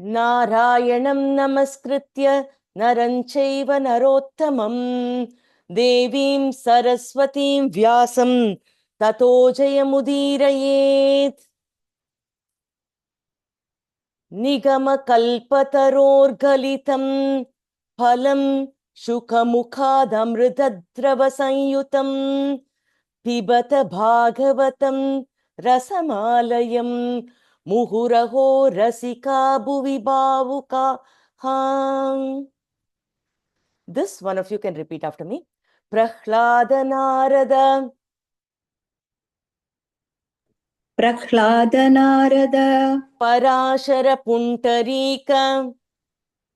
Narayanam namaskritya naranchaiva narottamam devim saraswatim vyasam tato jayamudirayet. Nigama kalpatarorgalitam phalam shukamukhadamritadrava sanyutam pibata bhagavatam rasamalayam muhuraho rasika bhuvi bhavuka. This one of you can repeat after me. Prahlada Narada Narada Parashara Puntarika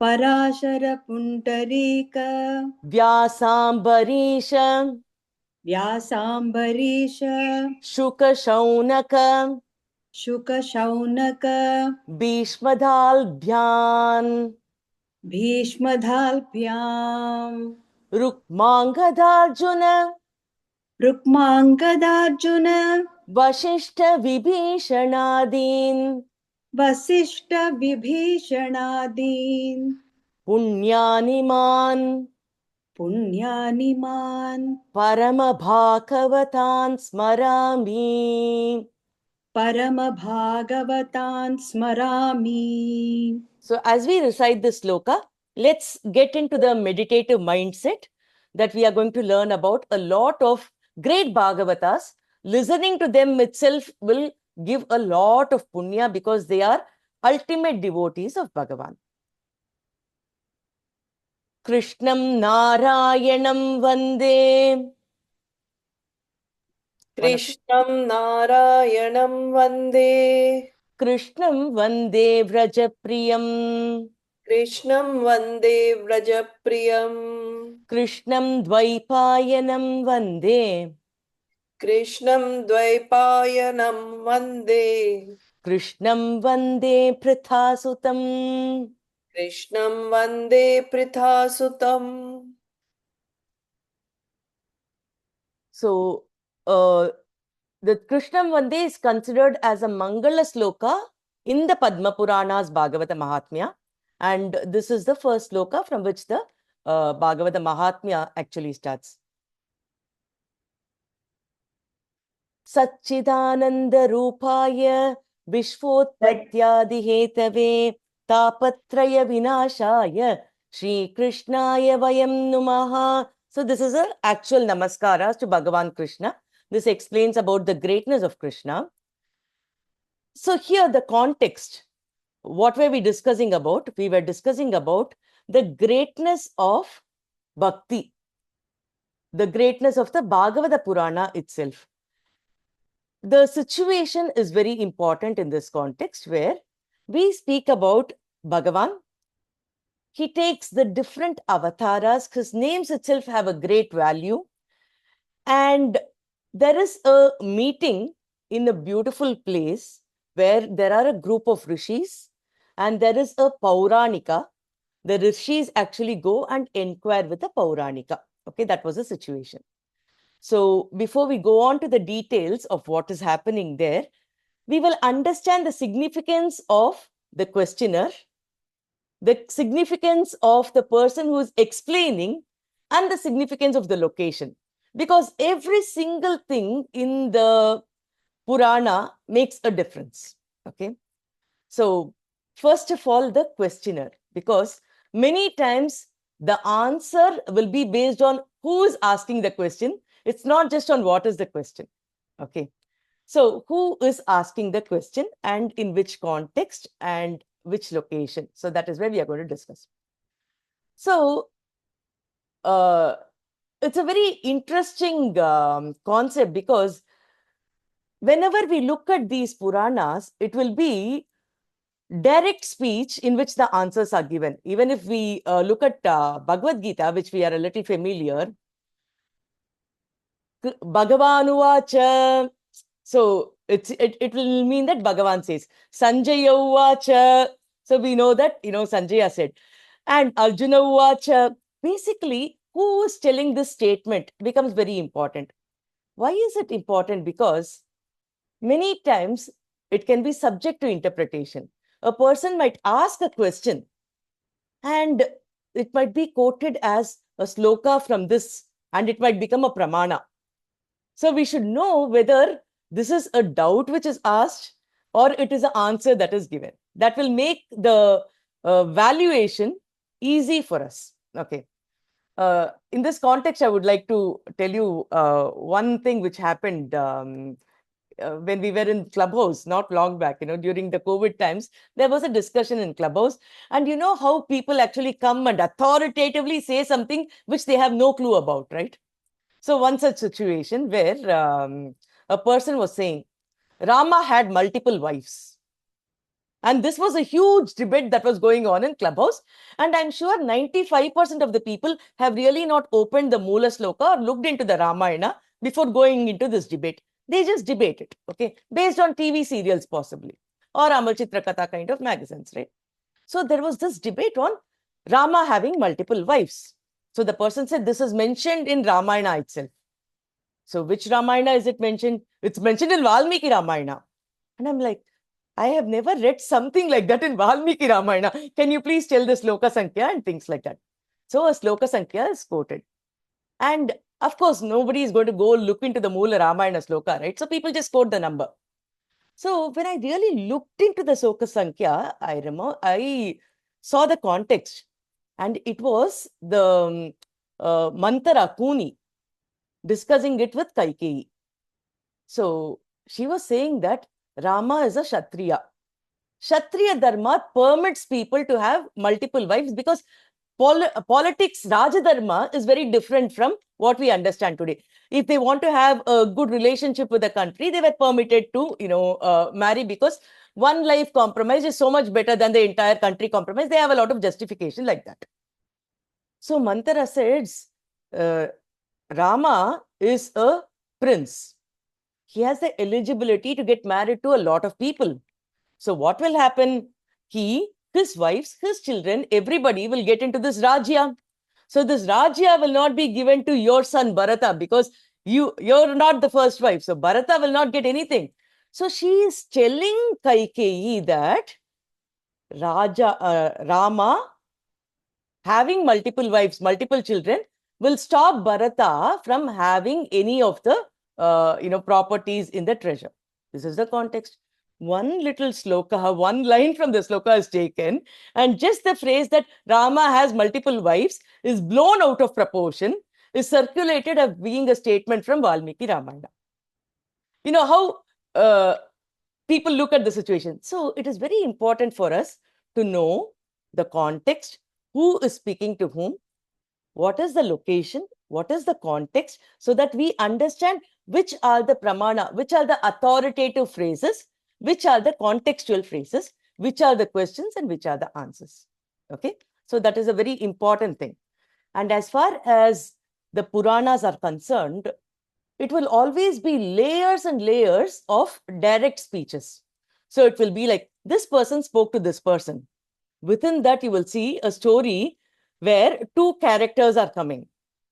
Parashara Puntarika Vyasambarisha Vyasambarisha Shuka Shaunaka Shuka Shaunaka Bhishmadhalbhyan Bhishmadhalpyam Rukmangadharjuna Rukmangadarjuna Vashishta Vibhishanadin Vasishta Vibhishanadin Punyaniman Punyaniman Paramabhagavatan Smarami. Parama Bhagavatan Smarami. So as we recite this sloka, let's get into the meditative mindset that we are going to learn about a lot of great Bhagavatas. Listening to them itself will give a lot of punya because they are ultimate devotees of Bhagavan. Krishnam Narayanam Vande. Krishnam Narayanam Vande. Krishnam Vande Vrajapriyam. Krishnam Vande Vrajapriyam. Krishnam Dvaipayanam Vande. Krishnam Dvaipayanam Vande. Krishnam Vande Prithasutam. Krishnam Vande Prithasutam. So, the Krishnam Vande is considered as a Mangala sloka in the Padma Purana's Bhagavata Mahatmya. And this is the first sloka from which the Bhagavata Mahatmya actually starts. Satchidananda Rupaya Vishvotpatyadi Hetave Tapatraya Vinashaya Shree Krishnaya Vayam Numaha. So this is an actual namaskaras to Bhagavan Krishna. This explains about the greatness of Krishna. So here the context, what were we discussing about? We were discussing about the greatness of Bhakti, the greatness of the Bhagavata Purana itself. The situation is very important in this context where we speak about Bhagavan. He takes the different avatars. His names itself have a great value. And there is a meeting in a beautiful place where there are a group of rishis and there is a Pauranika. The rishis actually go and inquire with the Pauranika. Okay, that was the situation. So before we go on to the details of what is happening there, we will understand the significance of the questioner, the significance of the person who is explaining, and the significance of the location. Because every single thing in the Purana makes a difference. Okay. So first of all, the questioner, because many times the answer will be based on who is asking the question. It's not just on what is the question. Okay. So who is asking the question and in which context and which location? So that is where we are going to discuss. So it's a very interesting concept because whenever we look at these Puranas, it will be direct speech in which the answers are given. Even if we look at Bhagavad Gita, which we are a little familiar, Bhagavanuvacha. So it will mean that Bhagavan says, Sanjaya Uvacha. So we know that, Sanjaya said. And Arjuna Uvacha. Basically, who is telling this statement becomes very important. Why is it important? Because many times it can be subject to interpretation. a person might ask a question and it might be quoted as a sloka from this, and it might become a pramana. So we should know whether this is a doubt which is asked or it is an answer that is given. That will make the valuation easy for us. Okay. In this context, I would like to tell you one thing which happened when we were in Clubhouse not long back, during the COVID times. There was a discussion in Clubhouse, and you know how people actually come and authoritatively say something which they have no clue about, right? So one such situation where a person was saying Rama had multiple wives. And this was a huge debate that was going on in Clubhouse. And I'm sure 95% of the people have really not opened the Mula Sloka or looked into the Ramayana before going into this debate. They just debate it, okay, based on TV serials possibly, or Amar Chitra Katha kind of magazines, right? So there was this debate on Rama having multiple wives. So the person said this is mentioned in Ramayana itself. So which Ramayana is it mentioned? It's mentioned in Valmiki Ramayana. And I'm like, I have never read something like that in Valmiki Ramayana. Can you please tell the Sloka Sankhya and things like that? So a Sloka Sankhya is quoted. And of course, nobody is going to go look into the Moola Ramayana Sloka, right? So people just quote the number. So when I really looked into the Sloka Sankhya, I saw the context. And it was the Mantara Kuni discussing it with Kaikeyi. So she was saying that Rama is a Kshatriya. Kshatriya Dharma permits people to have multiple wives because politics, Raja Dharma is very different from what we understand today. If they want to have a good relationship with the country, they were permitted to, marry because one life compromise is so much better than the entire country compromise. They have a lot of justification like that. So Mantara says, Rama is a prince. He has the eligibility to get married to a lot of people. So what will happen? He, his wives, his children, everybody will get into this Rajya. So this Rajya will not be given to your son Bharata because you're not the first wife. So Bharata will not get anything. So she is telling Kaikeyi that Rama having multiple wives, multiple children will stop Bharata from having any of the properties in the treasure. This is the context. One little sloka, one line from the sloka is taken, and just the phrase that Rama has multiple wives is blown out of proportion, is circulated as being a statement from Valmiki Ramayana. You know how people look at the situation. So it is very important for us to know the context, who is speaking to whom, what is the location, what is the context, so that we understand which are the pramana, which are the authoritative phrases, which are the contextual phrases, which are the questions and which are the answers. Okay, so that is a very important thing. And as far as the Puranas are concerned, it will always be layers and layers of direct speeches. So it will be like this person spoke to this person. Within that, you will see a story where two characters are coming.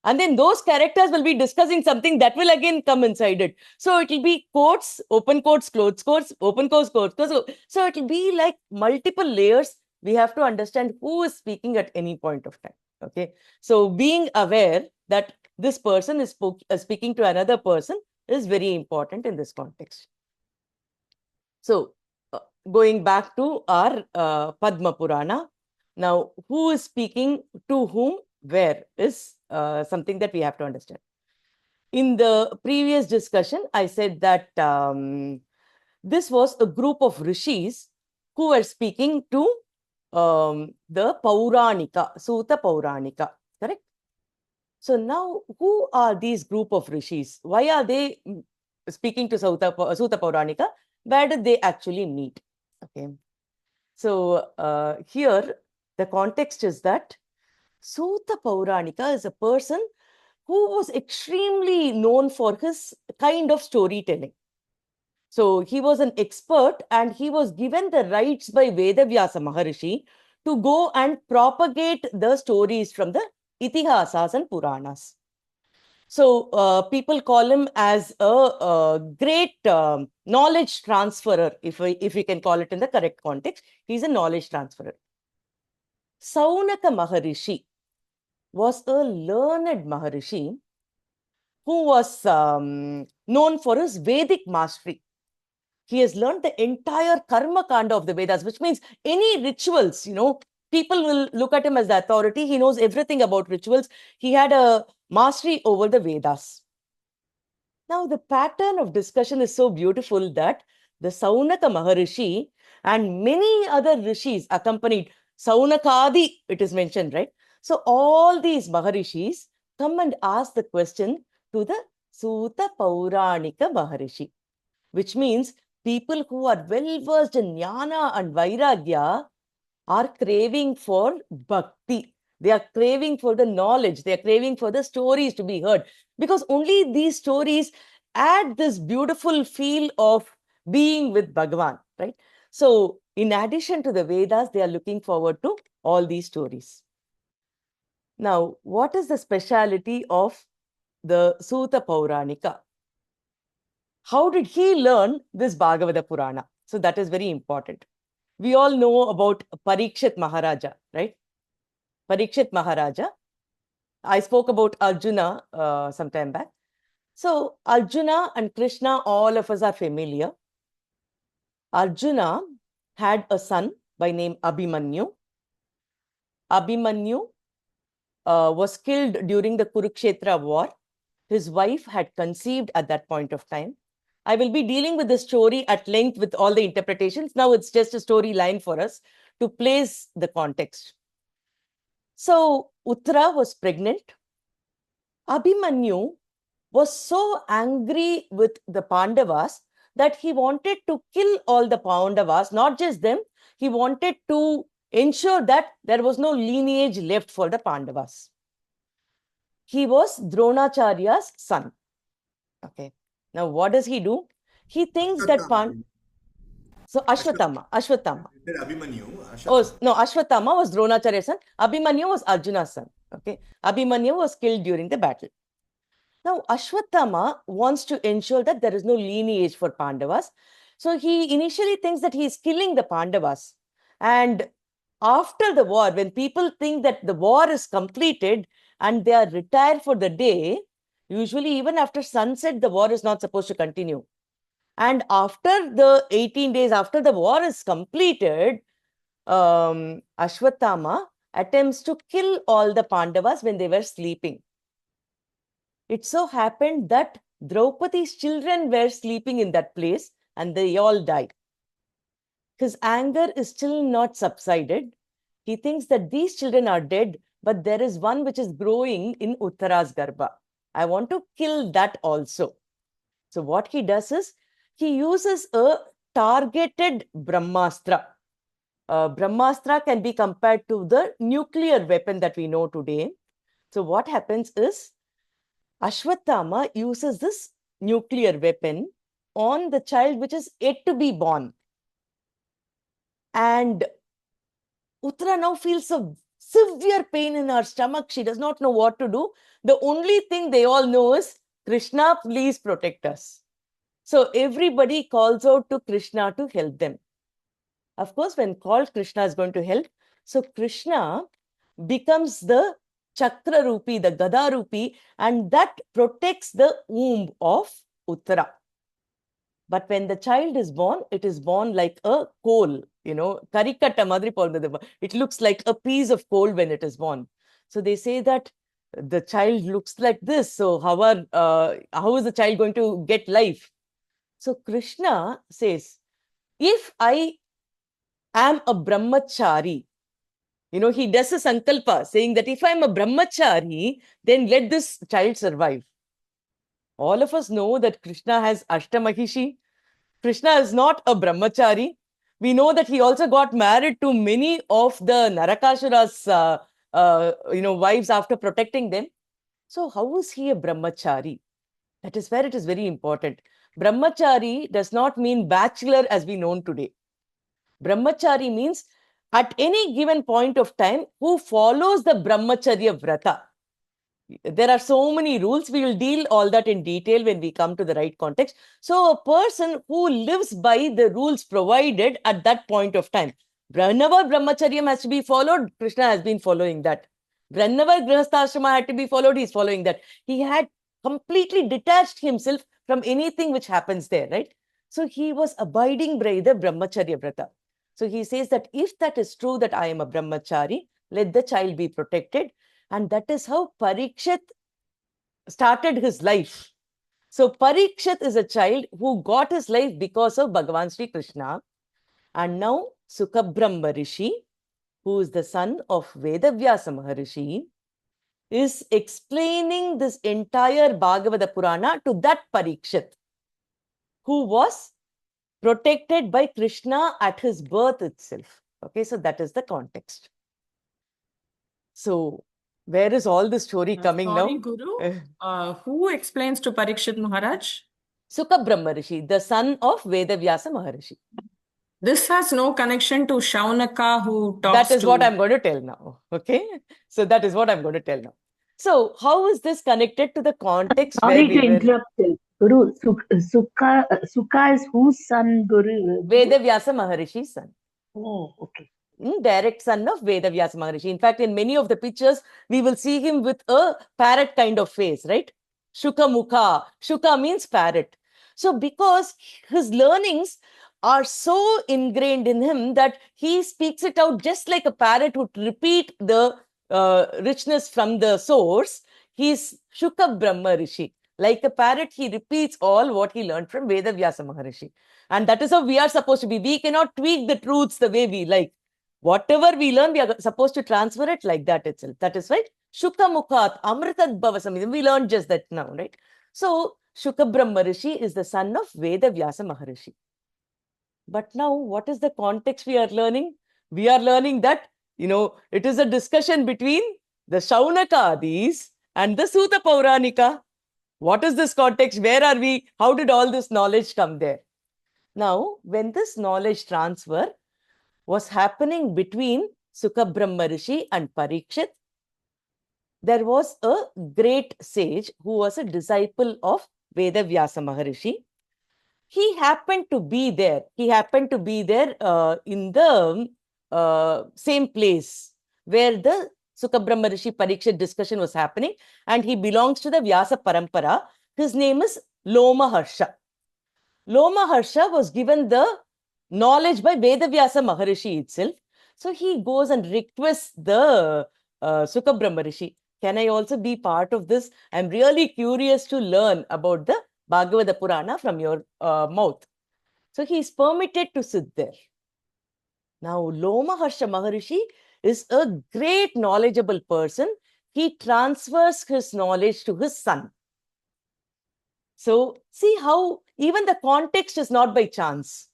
And then those characters will be discussing something that will again come inside it. So it will be quotes, open quotes, close quotes, open quotes, close quotes. So it will be like multiple layers. We have to understand who is speaking at any point of time. Okay. So being aware that this person is speaking to another person is very important in this context. So going back to our Padma Purana. Now, who is speaking to whom, where is something that we have to understand. In the previous discussion, I said that this was a group of rishis who were speaking to the Pauranika, Suta Pauranika, correct? So now, who are these group of rishis? Why are they speaking to Suta Pauranika? Where did they actually meet? Okay. So here, the context is that Suta Pauranika is a person who was extremely known for his kind of storytelling. So he was an expert and he was given the rights by Vedavyasa Maharishi to go and propagate the stories from the Itihasas and Puranas. So people call him as a great knowledge transferer, if we can call it in the correct context. He's a knowledge transferer. Saunaka Maharishi was a learned Maharishi who was known for his Vedic mastery. He has learned the entire karma kanda of the Vedas, which means any rituals, people will look at him as the authority. He knows everything about rituals. He had a mastery over the Vedas. Now, the pattern of discussion is so beautiful that the Saunaka Maharishi and many other rishis accompanied. Saunakadi, it is mentioned, right? So, all these Maharishis come and ask the question to the Suta Pauranika Maharishi, which means people who are well versed in jnana and vairagya are craving for bhakti. They are craving for the knowledge. They are craving for the stories to be heard, because only these stories add this beautiful feel of being with Bhagavan, right? So, in addition to the Vedas, they are looking forward to all these stories. Now, what is the speciality of the Suta Pauranika? How did he learn this Bhagavata Purana? So, that is very important. We all know about Parikshit Maharaja, right? Parikshit Maharaja. I spoke about Arjuna some time back. So, Arjuna and Krishna, all of us are familiar. Arjuna had a son by name Abhimanyu. Abhimanyu was killed during the Kurukshetra war. His wife had conceived at that point of time. I will be dealing with the story at length with all the interpretations. Now it's just a storyline for us to place the context. So Uttara was pregnant. Abhimanyu was so angry with the Pandavas that he wanted to kill all the Pandavas, not just them. He wanted to ensure that there was no lineage left for the Pandavas. He was Dronacharya's son. Okay. Now, what does he do? He thinks that So Ashwatthama. Abhimanyu. Oh, no, Ashwatthama was Dronacharya's son. Abhimanyu was Arjuna's son. Okay. Abhimanyu was killed during the battle. Now, Ashwatthama wants to ensure that there is no lineage for Pandavas. So he initially thinks that he is killing the Pandavas. And after the war, when people think that the war is completed and they are retired for the day, usually even after sunset, the war is not supposed to continue. And after the 18 days after the war is completed, Ashwatthama attempts to kill all the Pandavas when they were sleeping. It so happened that Draupadi's children were sleeping in that place and they all died. His anger is still not subsided. He thinks that these children are dead, but there is one which is growing in Uttara's Garbha. I want to kill that also. So what he does is, he uses a targeted Brahmastra. Brahmastra can be compared to the nuclear weapon that we know today. So what happens is, Ashwatthama uses this nuclear weapon on the child which is yet to be born. And Uttara now feels a severe pain in her stomach. She does not know what to do. The only thing they all know is, Krishna, please protect us. So everybody calls out to Krishna to help them. Of course, when called, Krishna is going to help. So Krishna becomes the Chakra Rupi, the Gada Rupi, and that protects the womb of Uttara. But when the child is born, it is born like a coal, karikatta madri polmadava. It looks like a piece of coal when it is born. So they say that the child looks like this. So how is the child going to get life? So Krishna says, if I am a brahmachari, he does a sankalpa saying that if I'm a brahmachari, then let this child survive. All of us know that Krishna has Ashtamahishi. Krishna is not a brahmachari. We know that he also got married to many of the Narakasura's wives after protecting them. So how is he a brahmachari? That is where it is very important. Brahmachari does not mean bachelor as we know today. Brahmachari means at any given point of time who follows the brahmacharya vrata. There are so many rules. We will deal all that in detail when we come to the right context. So a person who lives by the rules provided at that point of time, whenever brahmacharyam has to be followed, Krishna has been following that. Whenever grihastha had to be followed, he's following that. He had completely detached himself from anything which happens there, right? So he was abiding by the brahmacharya vrata. So he says that if that is true, that I am a brahmachari, let the child be protected. And that is how Parikshit started his life. So Parikshit is a child who got his life because of Bhagavan Sri Krishna. And now Sukabrahma Rishi, who is the son of Vedavyasa Maharishi, is explaining this entire Bhagavata Purana to that Parikshit, who was protected by Krishna at his birth itself. Okay, so that is the context. So where is all the story coming Sorry, now? Guru. Who explains to Parikshit Maharaj? Sukabrahma Rishi, the son of Vedavyasa Maharishi. This has no connection to Shaunaka who talks That is to... what I'm going to tell now. Okay. So that is what I'm going to tell now. So how is this connected to the context where Sorry we to were? interrupt. Guru, Sukha is whose son, Guru? Vedavyasa Maharishi's son. Oh, okay. Direct son of Vedavyasa Maharishi. In fact, in many of the pictures, we will see him with a parrot kind of face, right? Shuka Mukha. Shuka means parrot. So because his learnings are so ingrained in him that he speaks it out just like a parrot would repeat the richness from the source. He's Shuka Brahma Rishi. Like a parrot, he repeats all what he learned from Vedavyasa Maharishi. And that is how we are supposed to be. We cannot tweak the truths the way we like. Whatever we learn, we are supposed to transfer it like that itself. That is right. Shuka Mukhat, Amritat Bhavasamidam. We learned just that now, right? So, Shuka Brahma Rishi is the son of Veda Vyasa Maharishi. But now, what is the context we are learning? We are learning that, it is a discussion between the Shaunakadis and the Suta Pauranika. What is this context? Where are we? How did all this knowledge come there? Now, when this knowledge transfer was happening between Sukabrahma Rishi and Parikshit, there was a great sage who was a disciple of Vedavyasa Maharishi. He happened to be there. He happened to be there in the same place where the Sukabrahma Rishi Parikshit discussion was happening, and he belongs to the Vyasa Parampara. His name is Loma Harsha. Loma Harsha was given the knowledge by Vedavyasa Maharishi itself. So he goes and requests the Sukabrahma Rishi, can I also be part of this? I'm really curious to learn about the Bhagavata Purana from your mouth. So he is permitted to sit there. Now, Loma Harsha Maharishi is a great knowledgeable person. He transfers his knowledge to his son. So see how even the context is not by chance.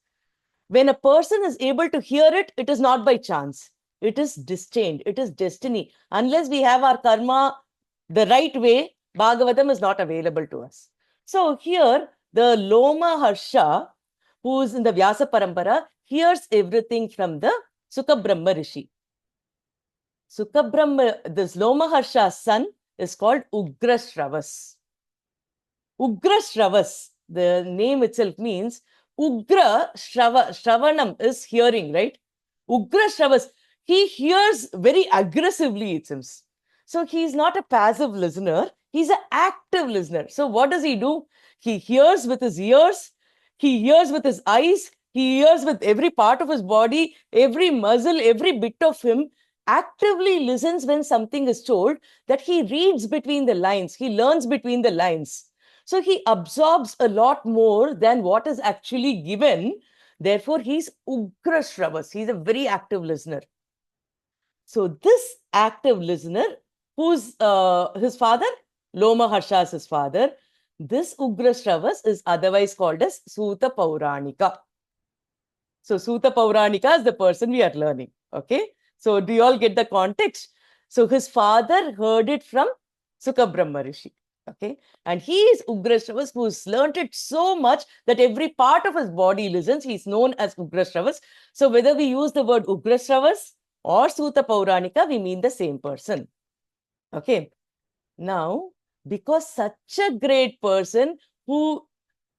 When a person is able to hear it, it is not by chance. It is destined. It is destiny. Unless we have our karma the right way, Bhagavatam is not available to us. So here, the Loma Harsha, who is in the Vyasa Parampara, hears everything from the Sukabrahma Rishi. This Loma Harsha's son is called Ugra Shravas. Ugra Shravas, the name itself means Ugra Shravanam is hearing, right? Ugra Shravas, he hears very aggressively, it seems. So he is not a passive listener, he's an active listener. So what does he do? He hears with his ears, he hears with his eyes, he hears with every part of his body, every muscle, every bit of him, actively listens when something is told, that he reads between the lines, he learns between the lines. So he absorbs a lot more than what is actually given. Therefore, he's Ugra Shravas. He's a very active listener. So this active listener, who's his father? Loma Harsha is his father. This Ugra Shravas is otherwise called as Suta Pauranika. So Suta Pauranika is the person we are learning. Okay. So do you all get the context? So his father heard it from Sukabrahma Rishi. Okay. And he is Ugra Shravas, who's learnt it so much that every part of his body listens. He's known as Ugra Shravas. So whether we use the word Ugra Shravas or Suta Pauranika, we mean the same person. Okay. Now, because such a great person who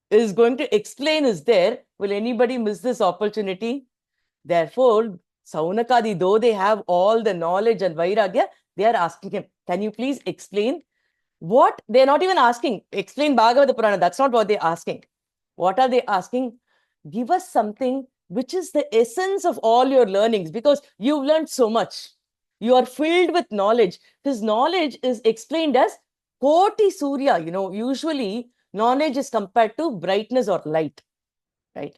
is going to explain is there, will anybody miss this opportunity? Therefore, Saunakadi, though they have all the knowledge and Vairagya, they are asking him, can you please explain what? They're not even asking, explain Bhagavata Purana. That's not what they're asking. What are they asking? Give us something which is the essence of all your learnings, because you've learned so much. You are filled with knowledge. This knowledge is explained as Koti Surya. Usually knowledge is compared to brightness or light, right?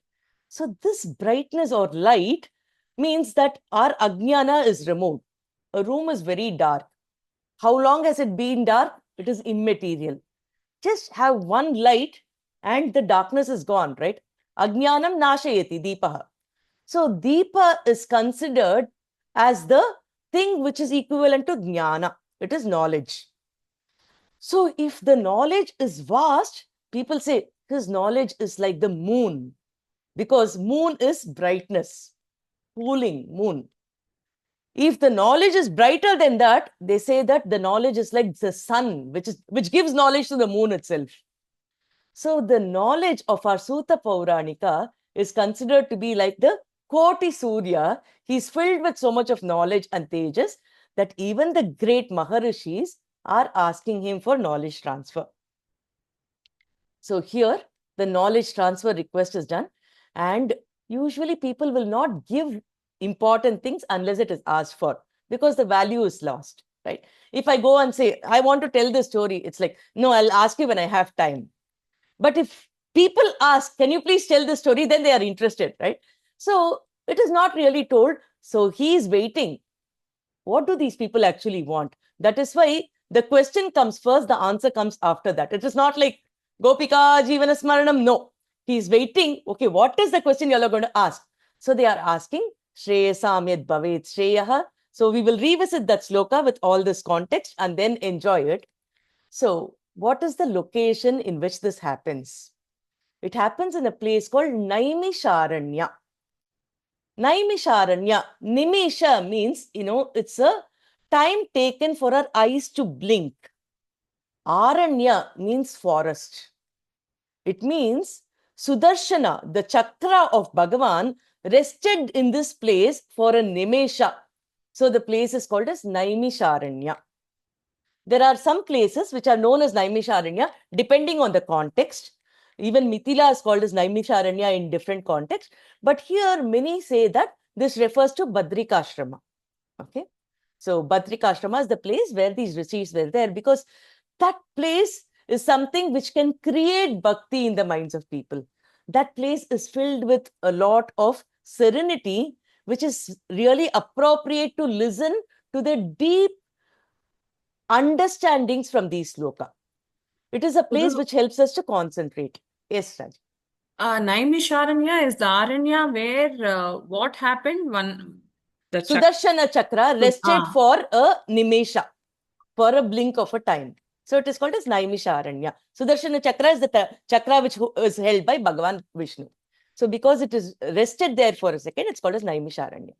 So this brightness or light means that our ajnana is removed. A room is very dark. How long has it been dark? It is immaterial. Just have one light and the darkness is gone, right? Ajnanam nashayati deepaha. So deepa is considered as the thing which is equivalent to jnana. It is knowledge. So if the knowledge is vast, people say his knowledge is like the moon, because moon is brightness, cooling moon. If the knowledge is brighter than that, they say that the knowledge is like the sun, which gives knowledge to the moon itself. So the knowledge of our Sutta Pauranika is considered to be like the Koti Surya. He's filled with so much of knowledge and tejas that even the great Maharishis are asking him for knowledge transfer. So here, the knowledge transfer request is done. And usually people will not give important things unless it is asked for, because the value is lost, right? If I go and say, I want to tell this story, it's like, no, I'll ask you when I have time. But if people ask, can you please tell the story? Then they are interested, right? So it is not really told. So he is waiting. What do these people actually want? That is why the question comes first, the answer comes after that. It is not like Gopika Jivana Smaranam. No, he is waiting. Okay, what is the question you all are going to ask? So they are asking, Shreyasam yad bhavet Shreyaha. So we will revisit that sloka with all this context and then enjoy it. So what is the location in which this happens? It happens in a place called Naimisharanya. Naimisharanya. Nimisha means, it's a time taken for our eyes to blink. Aranya means forest. It means Sudarshana, the chakra of Bhagavan, rested in this place for a nimesha. So the place is called as Naimisharanya. There are some places which are known as Naimisharanya depending on the context. Even Mithila is called as Naimisharanya in different contexts. But here many say that this refers to Badrikashrama. Okay. So Badrikashrama is the place where these rishis were there, because that place is something which can create bhakti in the minds of people. That place is filled with a lot of serenity, which is really appropriate to listen to the deep understandings from these sloka. It is a place which helps us to concentrate. Yes, Raj. Naimisharanya is the Aranya where what happened? The Sudarshana chakra rested for a nimesha, for a blink of a time. So it is called as Naimisharanya. Sudarshana chakra is the chakra which is held by Bhagavan Vishnu. So because it is rested there for a second, it's called as Naimisharanya.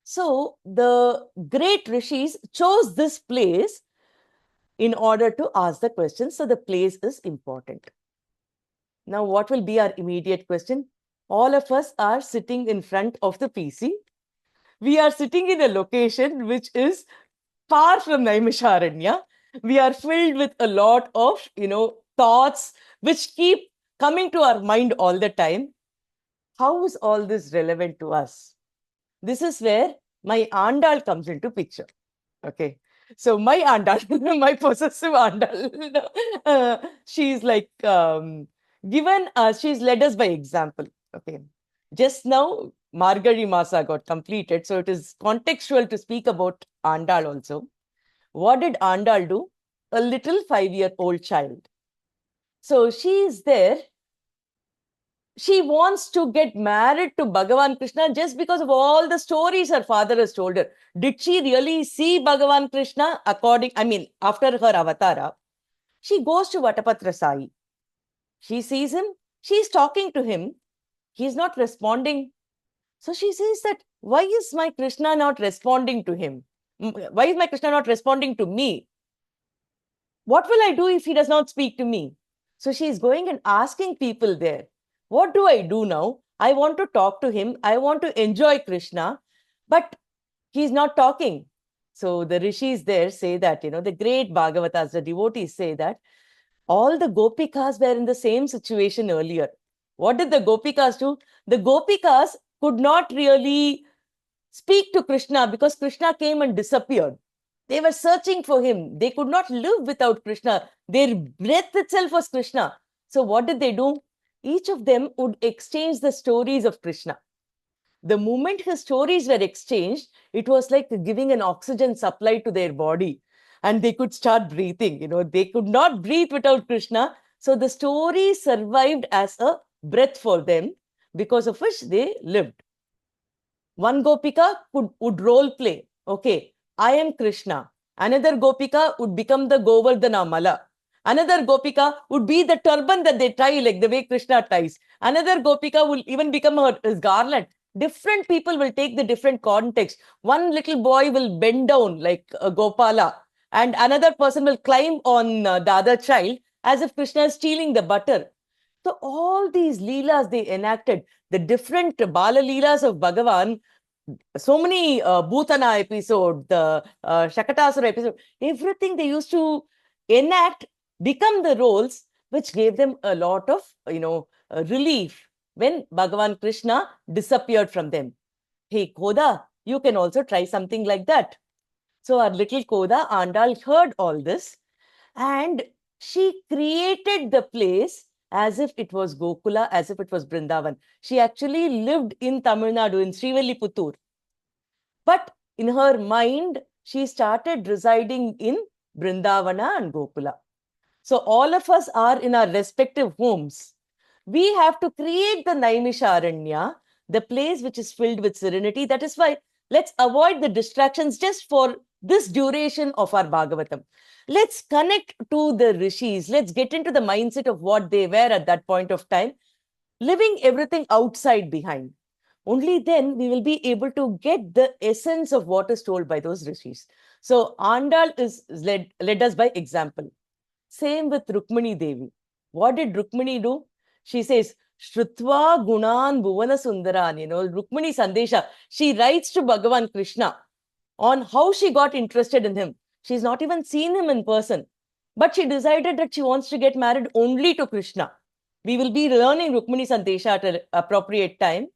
So the great rishis chose this place in order to ask the question. So the place is important. Now, what will be our immediate question? All of us are sitting in front of the PC. We are sitting in a location which is far from Naimisharanya. We are filled with a lot of, thoughts which keep coming to our mind all the time. How is all this relevant to us? This is where my Andal comes into picture. Okay. So my Andal, my possessive Andal, she's like she's led us by example. Okay. Just now, Margari Masa got completed. So it is contextual to speak about Andal also. What did Andal do? A little 5-year-old child. So she is there. She wants to get married to Bhagavan Krishna just because of all the stories her father has told her. Did she really see Bhagavan Krishna after her avatara? She goes to Vatapatra Sai. She sees him. She's talking to him. He's not responding. So she says that, why is my Krishna not responding to him? Why is my Krishna not responding to me? what will I do if he does not speak to me? So she's going and asking people there, what do I do now? I want to talk to him. I want to enjoy Krishna, but he's not talking. So the rishis there say that, the great Bhagavatas, the devotees say that all the Gopikas were in the same situation earlier. What did the Gopikas do? The Gopikas could not really speak to Krishna because Krishna came and disappeared. They were searching for him. They could not live without Krishna. Their breath itself was Krishna. So what did they do? Each of them would exchange the stories of Krishna. The moment his stories were exchanged, it was like giving an oxygen supply to their body and they could start breathing. They could not breathe without Krishna. So the story survived as a breath for them, because of which they lived. One Gopika would role play. Okay, I am Krishna. Another Gopika would become the Govardhana Mala. Another Gopika would be the turban that they tie, like the way Krishna ties. Another Gopika will even become his garland. Different people will take the different context. One little boy will bend down like a Gopala, and another person will climb on the other child as if Krishna is stealing the butter. So all these leelas they enacted, the different Bala leelas of Bhagavan, so many Bhutana episode, the Shakatasura episode, everything they used to enact become the roles which gave them a lot of, relief when Bhagavan Krishna disappeared from them. Hey, Koda, you can also try something like that. So our little Koda, Andal, heard all this and she created the place as if it was Gokula, as if it was Vrindavan. She actually lived in Tamil Nadu, in Srivilliputtur. But in her mind, she started residing in Vrindavana and Gokula. So all of us are in our respective homes. We have to create the Naimisharanya, the place which is filled with serenity. That is why let's avoid the distractions just for this duration of our Bhagavatam. Let's connect to the rishis. Let's get into the mindset of what they were at that point of time, leaving everything outside behind. Only then we will be able to get the essence of what is told by those rishis. So Andal is led us by example. Same with Rukmini Devi. What did Rukmini do? She says, Shrutva Gunan Bhuvana Sundaran, Rukmini Sandesha. She writes to Bhagavan Krishna on how she got interested in him. She's not even seen him in person, but she decided that she wants to get married only to Krishna. We will be learning Rukmini Sandesha at an appropriate time.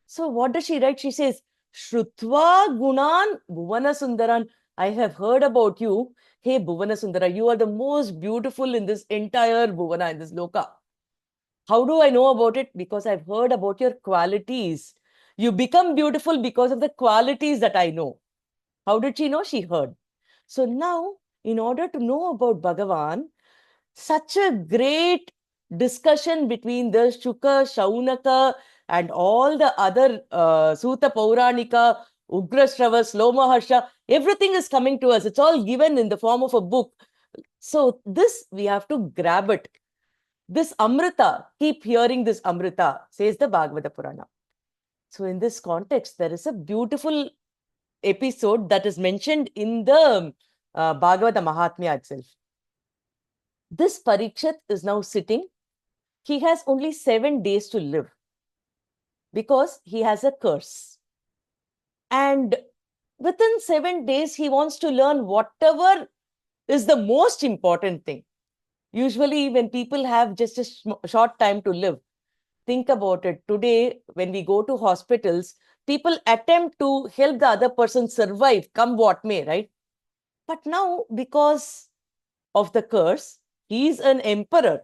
So what does she write? She says, Shrutva Gunan Bhuvana Sundaran. I have heard about you. Hey, Bhuvana Sundara, you are the most beautiful in this entire Bhuvana, in this Loka. How do I know about it? Because I've heard about your qualities. You become beautiful because of the qualities that I know. How did she know? She heard. So now, in order to know about Bhagavan, such a great discussion between the Shuka, Shaunaka, and all the other Suta Pauranika, Ugrashrava, Slomaharsha, everything is coming to us. It's all given in the form of a book. So this, we have to grab it. This Amrita, keep hearing this Amrita, says the Bhagavata Purana. So in this context, there is a beautiful episode that is mentioned in the Bhagavata Mahatmya itself. This Parikshit is now sitting. He has only 7 days to live because he has a curse. And within 7 days, he wants to learn whatever is the most important thing. Usually, when people have just a short time to live, think about it. Today, when we go to hospitals, people attempt to help the other person survive, come what may, right? But now, because of the curse, he is an emperor.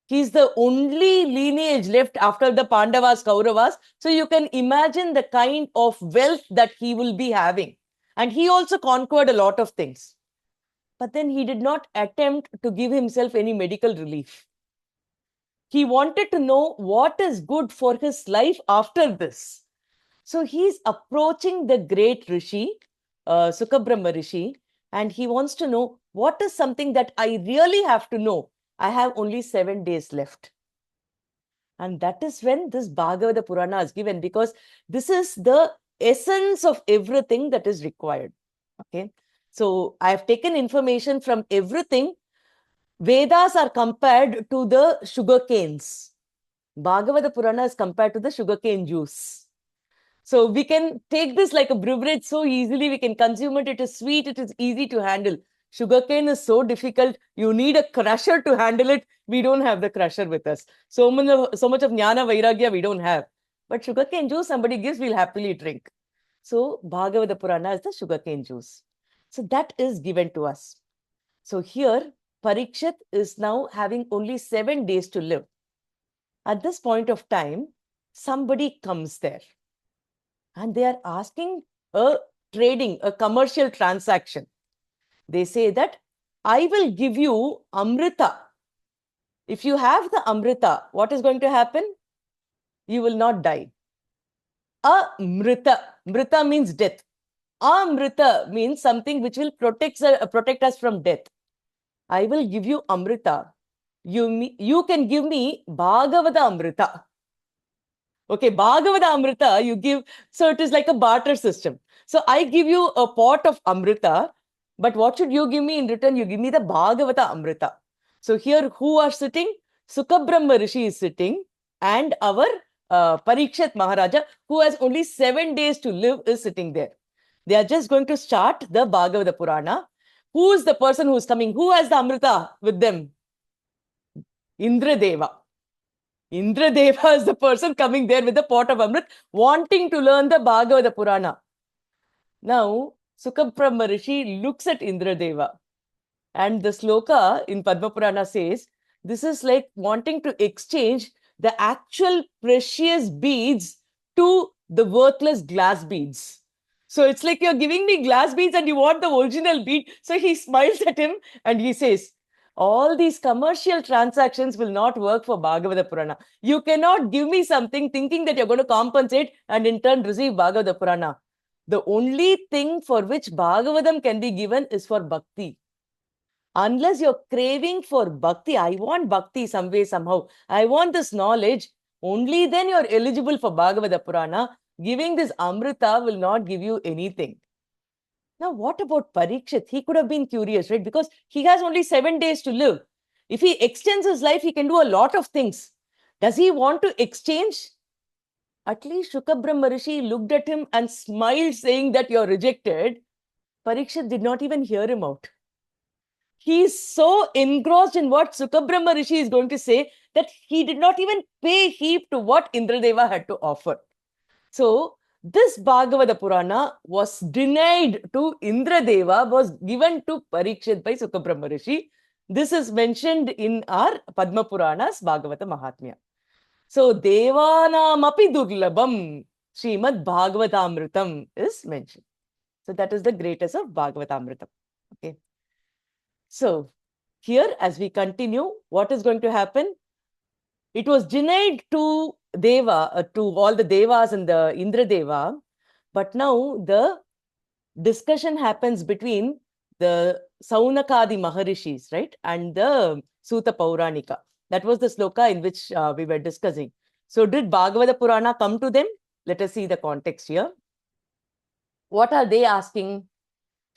He's the only lineage left after the Pandavas, Kauravas. So you can imagine the kind of wealth that he will be having. And he also conquered a lot of things. But then he did not attempt to give himself any medical relief. He wanted to know what is good for his life after this. So he's approaching the great Rishi, Sukabrahma Rishi, and he wants to know what is something that I really have to know. I have only 7 days left. And that is when this Bhagavata Purana is given, because this is the essence of everything that is required. Okay. So I have taken information from everything. Vedas are compared to the sugar canes. Bhagavata Purana is compared to the sugarcane juice. So we can take this like a beverage so easily. We can consume it. It is sweet. It is easy to handle. Sugarcane is so difficult. You need a crusher to handle it. We don't have the crusher with us. So much of jnana vairagya we don't have. But sugarcane juice somebody gives, we'll happily drink. So Bhagavata Purana is the sugarcane juice. So that is given to us. So here Parikshit is now having only 7 days to live. At this point of time, somebody comes there and they are asking a commercial transaction. They say that I will give you Amrita. If you have the Amrita, what is going to happen? You will not die. Amrita. Mrita means death. Amrita means something which will protect us from death. I will give you Amrita. You can give me Bhagavata Amrita. Okay, Bhagavata Amrita, you give, so it is like a barter system. So I give you a pot of Amrita, but what should you give me in return? You give me the Bhagavata Amrita. So here, who are sitting? Sukabrahma Rishi is sitting, and our Parikshit Maharaja, who has only 7 days to live, is sitting there. They are just going to start the Bhagavata Purana. Who is the person who is coming? Who has the Amrita with them? Indradeva. Indradeva is the person coming there with the pot of Amrit, wanting to learn the Bhagavata Purana. Now, Sukabrahma Rishi looks at Indradeva, and the sloka in Padma Purana says, this is like wanting to exchange the actual precious beads to the worthless glass beads. So it's like you're giving me glass beads and you want the original bead. So he smiles at him and he says, all these commercial transactions will not work for Bhagavata Purana. You cannot give me something thinking that you're going to compensate and in turn receive Bhagavata Purana. The only thing for which Bhagavatam can be given is for bhakti. Unless you're craving for bhakti, I want bhakti some way, somehow. I want this knowledge. Only then you're eligible for Bhagavata Purana. Giving this Amrita will not give you anything. Now, what about Parikshit? He could have been curious, right? Because he has only 7 days to live. If he extends his life, he can do a lot of things. Does he want to exchange? At least Sukabrahma Rishi looked at him and smiled, saying that you're rejected. Parikshit did not even hear him out. He is so engrossed in what Sukabrahma Rishi is going to say that he did not even pay heed to what Indradeva had to offer. So, this Bhagavata Purana was denied to Indradeva, was given to Parikshit by Sukabrahma Rishi. This is mentioned in our Padma Purana's Bhagavata Mahatmyam. So, Devanam api durlabam Srimad Bhagavatamritam is mentioned. So, that is the greatest of Bhagavatamritam. Okay. So, here as we continue, what is going to happen? It was denied to Deva, to all the Devas and the Indradeva, but now the discussion happens between the Saunakadi Maharishis, right, and the Suta Pauranika. That was the sloka in which we were discussing. So, did Bhagavata Purana come to them? Let us see the context here. What are they asking?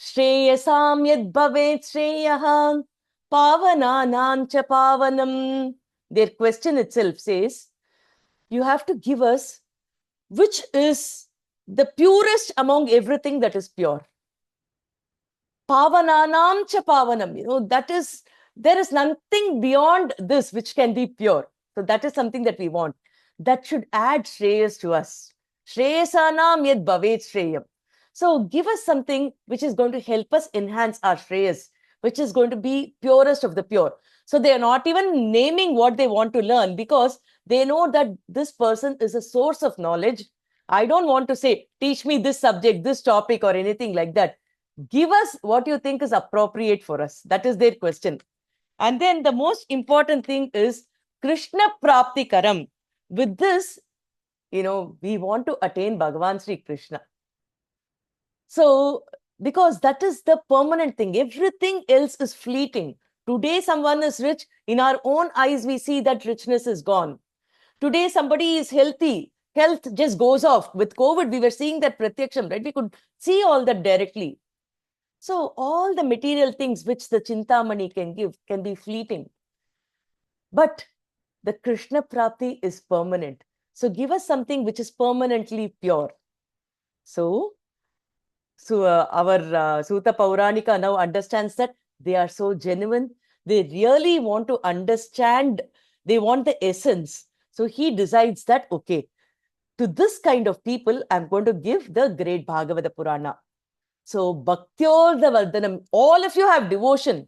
Shreyasam yad bhavet shreyah pavananam cha pavanam. Their question itself says, you have to give us which is the purest among everything that is pure. Pavananam cha pavanam. You know, that is, there is nothing beyond this which can be pure. So that is something that we want. That should add shreyas to us. Shreyasanam yad bhavet shreyam. So give us something which is going to help us enhance our shreyas, which is going to be purest of the pure. So they are not even naming what they want to learn because they know that this person is a source of knowledge. I don't want to say, teach me this subject, this topic or anything like that. Give us what you think is appropriate for us. That is their question. And then the most important thing is Krishna Prapti Karam. With this, you know, we want to attain Bhagavan Sri Krishna. So, because that is the permanent thing. Everything else is fleeting. Today, someone is rich. In our own eyes, we see that richness is gone. Today, somebody is healthy. Health just goes off. With COVID, we were seeing that pratyaksham, right? We could see all that directly. So all the material things which the Chintamani can give can be fleeting. But the Krishna Prapti is permanent. So give us something which is permanently pure. So our Suta Pauranika now understands that they are so genuine. They really want to understand. They want the essence. So he decides that, okay, to this kind of people, I'm going to give the great Bhagavata Purana. So Bhaktyor the Vardhanam, all of you have devotion.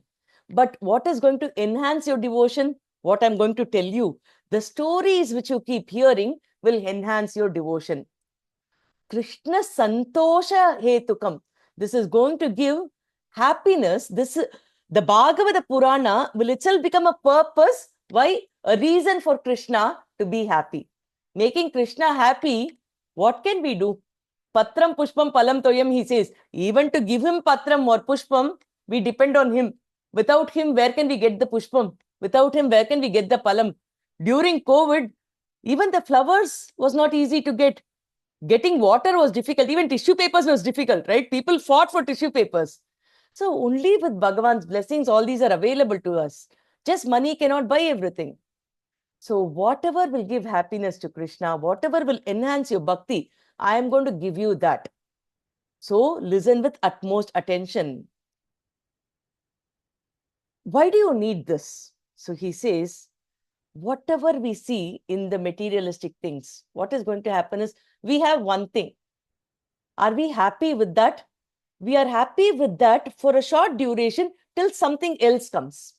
But what is going to enhance your devotion? What I'm going to tell you. The stories which you keep hearing will enhance your devotion. Krishna Santosha Hetukam. This is going to give happiness. The Bhagavata Purana will itself become a purpose. Why? A reason for Krishna to be happy. Making Krishna happy, what can we do? Patram Pushpam Palam Toyam, he says. Even to give him Patram or Pushpam, we depend on him. Without him, where can we get the Pushpam? Without him, where can we get the Palam? During COVID, even the flowers was not easy to get. Getting water was difficult. Even tissue papers was difficult, right? People fought for tissue papers. So only with Bhagavan's blessings, all these are available to us. Just money cannot buy everything. So whatever will give happiness to Krishna, whatever will enhance your bhakti, I am going to give you that. So listen with utmost attention. Why do you need this? So he says, whatever we see in the materialistic things, what is going to happen is we have one thing. Are we happy with that? We are happy with that for a short duration till something else comes.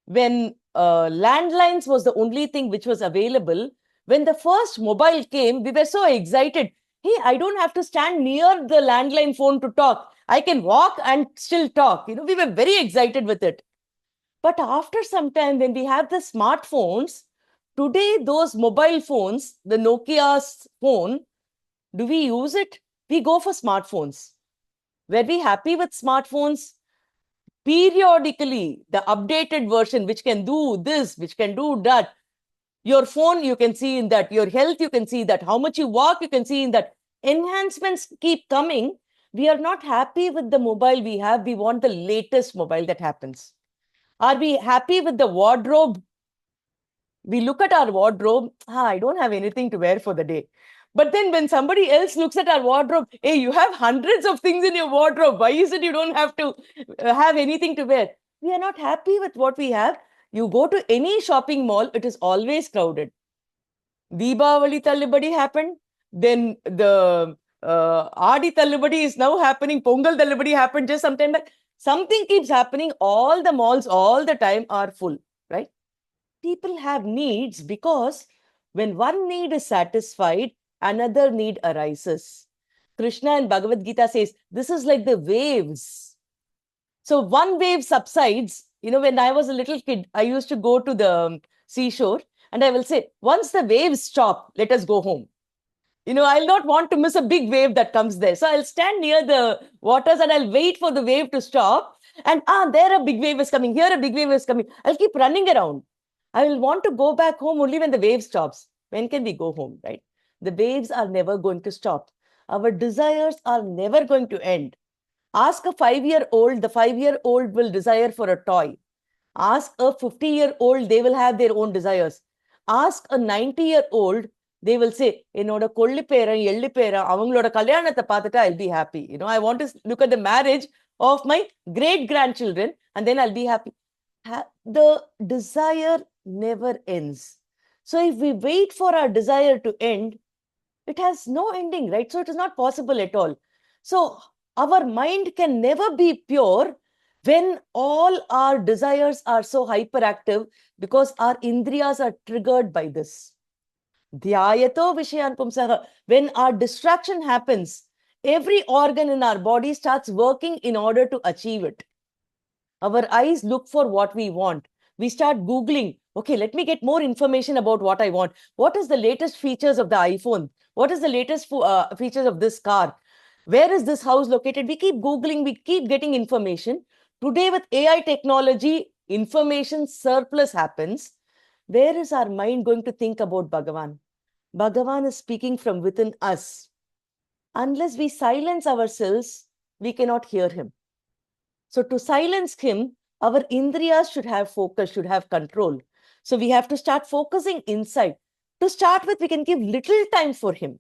When landlines was the only thing which was available, when the first mobile came, we were so excited. Hey, I don't have to stand near the landline phone to talk. I can walk and still talk. We were very excited with it. But after some time, when we have the smartphones, today those mobile phones, the Nokia's phone, do we use it? We go for smartphones. Were we happy with smartphones? Periodically, the updated version, which can do this, which can do that. Your phone, you can see in that. Your health, you can see that. How much you walk, you can see in that. Enhancements keep coming. We are not happy with the mobile we have. We want the latest mobile that happens. Are we happy with the wardrobe? We look at our wardrobe. I don't have anything to wear for the day. But then when somebody else looks at our wardrobe, hey, you have hundreds of things in your wardrobe. Why is it you don't have to have anything to wear? We are not happy with what we have. You go to any shopping mall, it is always crowded. Deepavali Tallubadi happened. Then the Adi Tallubadi is now happening. Pongal Tallubadi happened just sometime back. Something keeps happening. All the malls all the time are full, right? People have needs because when one need is satisfied, another need arises. Krishna in Bhagavad Gita says, this is like the waves. So one wave subsides. When I was a little kid, I used to go to the seashore and I will say, once the waves stop, let us go home. I'll not want to miss a big wave that comes there. So I'll stand near the waters and I'll wait for the wave to stop. And there a big wave is coming. Here a big wave is coming. I'll keep running around. I will want to go back home only when the wave stops. When can we go home, right? The waves are never going to stop. Our desires are never going to end. Ask a 5-year-old, the 5-year-old will desire for a toy. Ask a 50-year-old, they will have their own desires. Ask a 90-year-old, they will say, Enoda kollipera, yellipera, avangaloda kalyanatha pathata, I'll be happy. I want to look at the marriage of my great-grandchildren and then I'll be happy. The desire never ends. So if we wait for our desire to end, it has no ending, right? So it is not possible at all. So our mind can never be pure when all our desires are so hyperactive because our indriyas are triggered by this. Dhyayato vishayan pumsaha. When our distraction happens, every organ in our body starts working in order to achieve it. Our eyes look for what we want. We start Googling, okay, let me get more information about what I want. What is the latest features of the iPhone? What is the latest features of this car? Where is this house located? We keep Googling, we keep getting information. Today with AI technology, information surplus happens. Where is our mind going to think about Bhagavan? Bhagavan is speaking from within us. Unless we silence ourselves, we cannot hear him. So to silence him, our indriyas should have focus, should have control. So we have to start focusing inside. To start with, we can give little time for him.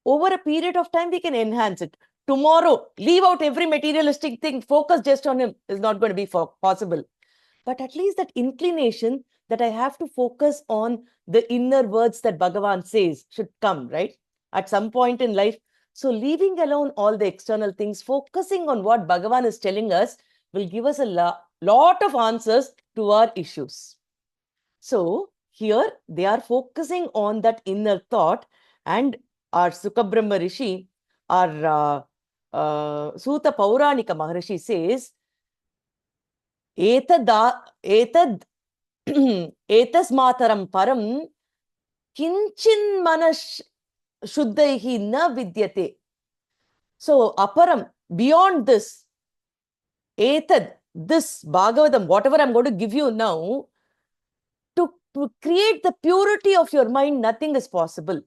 Over a period of time, we can enhance it. Tomorrow, leave out every materialistic thing, focus just on him is not going to be possible. But at least that inclination that I have to focus on the inner words that Bhagavan says should come, right? At some point in life. So leaving alone all the external things, focusing on what Bhagavan is telling us will give us a lot of answers to our issues. So here they are focusing on that inner thought, and our Sukabrahma Rishi, our Suta Pauranika Maharishi says, etad etasmataram param kinchin manas shuddaihi na vidyate. So aparam, beyond this, etad, this Bhagavatam, whatever I'm going to give you now, to create the purity of your mind, nothing is possible.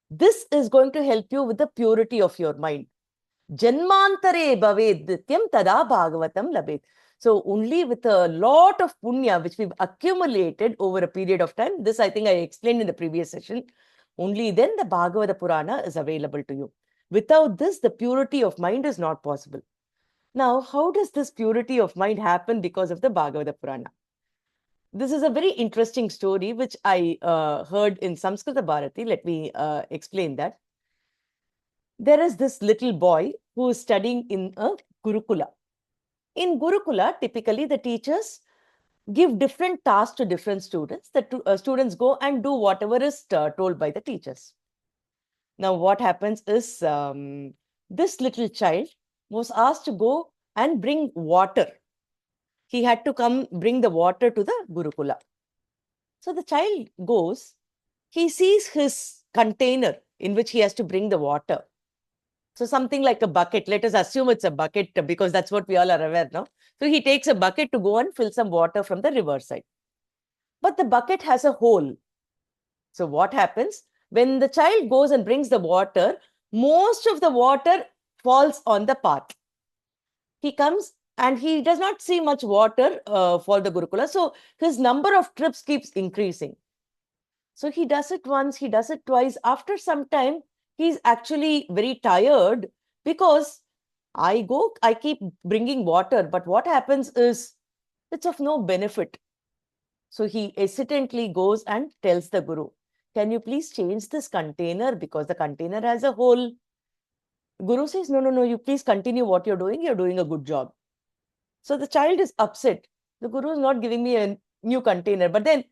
This is going to help you with the purity of your mind. Janmantare bhaved dityam tada Bhagavatam labet. So only with a lot of punya which we've accumulated over a period of time, this I think I explained in the previous session, only then the Bhagavata Purana is available to you. Without this, the purity of mind is not possible. Now, how does this purity of mind happen because of the Bhagavata Purana? This is a very interesting story which I heard in Samskrita Bharati. Let me explain that. There is this little boy who is studying in a Gurukula. In Gurukula, typically the teachers give different tasks to different students. The students go and do whatever is told by the teachers. Now, what happens is this little child was asked to go and bring water. He had to come bring the water to the Gurukula. So the child goes, he sees his container in which he has to bring the water. So something like a bucket, let us assume it's a bucket because that's what we all are aware now. So he takes a bucket to go and fill some water from the riverside. But the bucket has a hole. So what happens? When the child goes and brings the water, most of the water falls on the path. He comes and he does not see much water for the Gurukula. So his number of trips keeps increasing. So he does it once, he does it twice. After some time, he's actually very tired because I keep bringing water, but what happens is it's of no benefit. So he hesitantly goes and tells the Guru, can you please change this container because the container has a hole? Guru says, no, you please continue what you're doing a good job. So the child is upset. The Guru is not giving me a new container, but then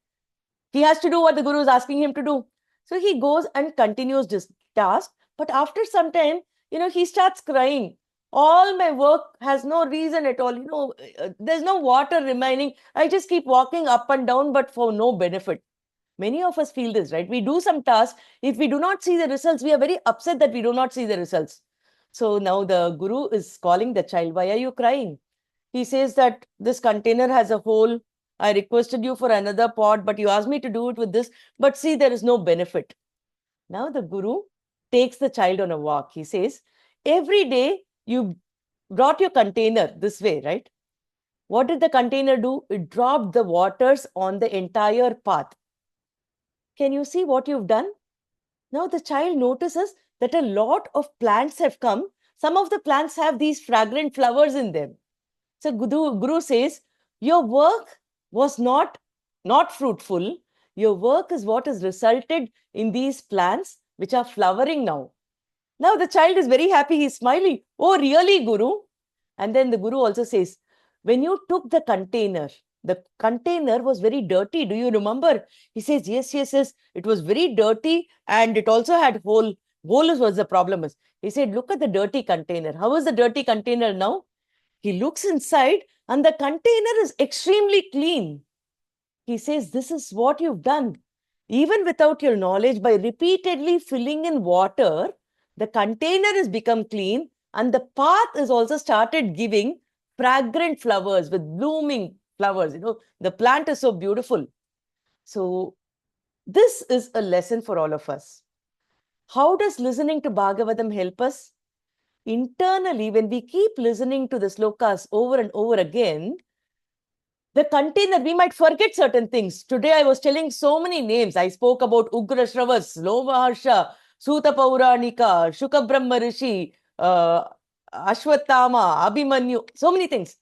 he has to do what the Guru is asking him to do. So he goes and continues this task. But after some time, he starts crying. All my work has no reason at all. There's no water remaining. I just keep walking up and down, but for no benefit. Many of us feel this, right? We do some task. If we do not see the results, we are very upset that we do not see the results. So now the Guru is calling the child. Why are you crying? He says that this container has a hole. I requested you for another pot, but you asked me to do it with this. But see, there is no benefit. Now the Guru takes the child on a walk. He says, every day you brought your container this way, right? What did the container do? It dropped the waters on the entire path. Can you see what you've done? Now the child notices that a lot of plants have come. Some of the plants have these fragrant flowers in them. So Guru says, your work was not fruitful. Your work is what has resulted in these plants which are flowering now. Now the child is very happy. He's smiling. Oh, really, Guru? And then the Guru also says, when you took the container was very dirty. Do you remember? He says, yes. It was very dirty and it also had hole. Hole was the problem. He said, look at the dirty container. How is the dirty container now? He looks inside and the container is extremely clean. He says, this is what you've done. Even without your knowledge, by repeatedly filling in water, the container has become clean and the path is also started giving fragrant flowers with blooming flowers. The plant is so beautiful. So this is a lesson for all of us. How does listening to Bhagavatam help us? internally, when we keep listening to the slokas over and over again, the container, we might forget certain things. Today I was telling so many names. I spoke about Ugra Shravas, Lomaharsha, Suta Pauranika, Shuka Brahma Rishi, Ashwatthama, Abhimanyu, so many things.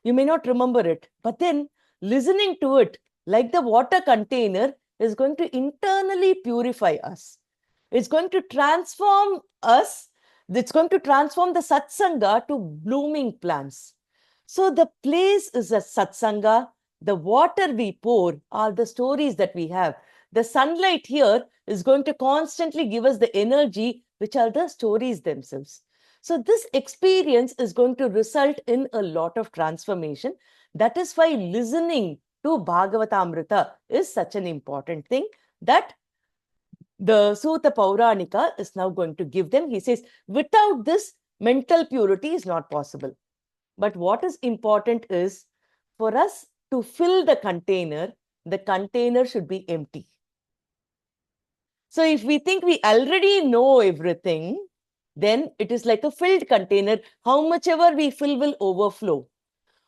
You may not remember it, but then listening to it, like the water container, is going to internally purify us. It's going to transform us. It's going to transform the satsanga to blooming plants. So the place is a satsanga. The water we pour are the stories that we have. The sunlight here is going to constantly give us the energy, which are the stories themselves. So this experience is going to result in a lot of transformation. That is why listening to Bhagavatamrita is such an important thing that the Suta Pauranika is now going to give them. He says, without this, mental purity is not possible. But what is important is for us to fill the container should be empty. So if we think we already know everything, then it is like a filled container. How much ever we fill will overflow.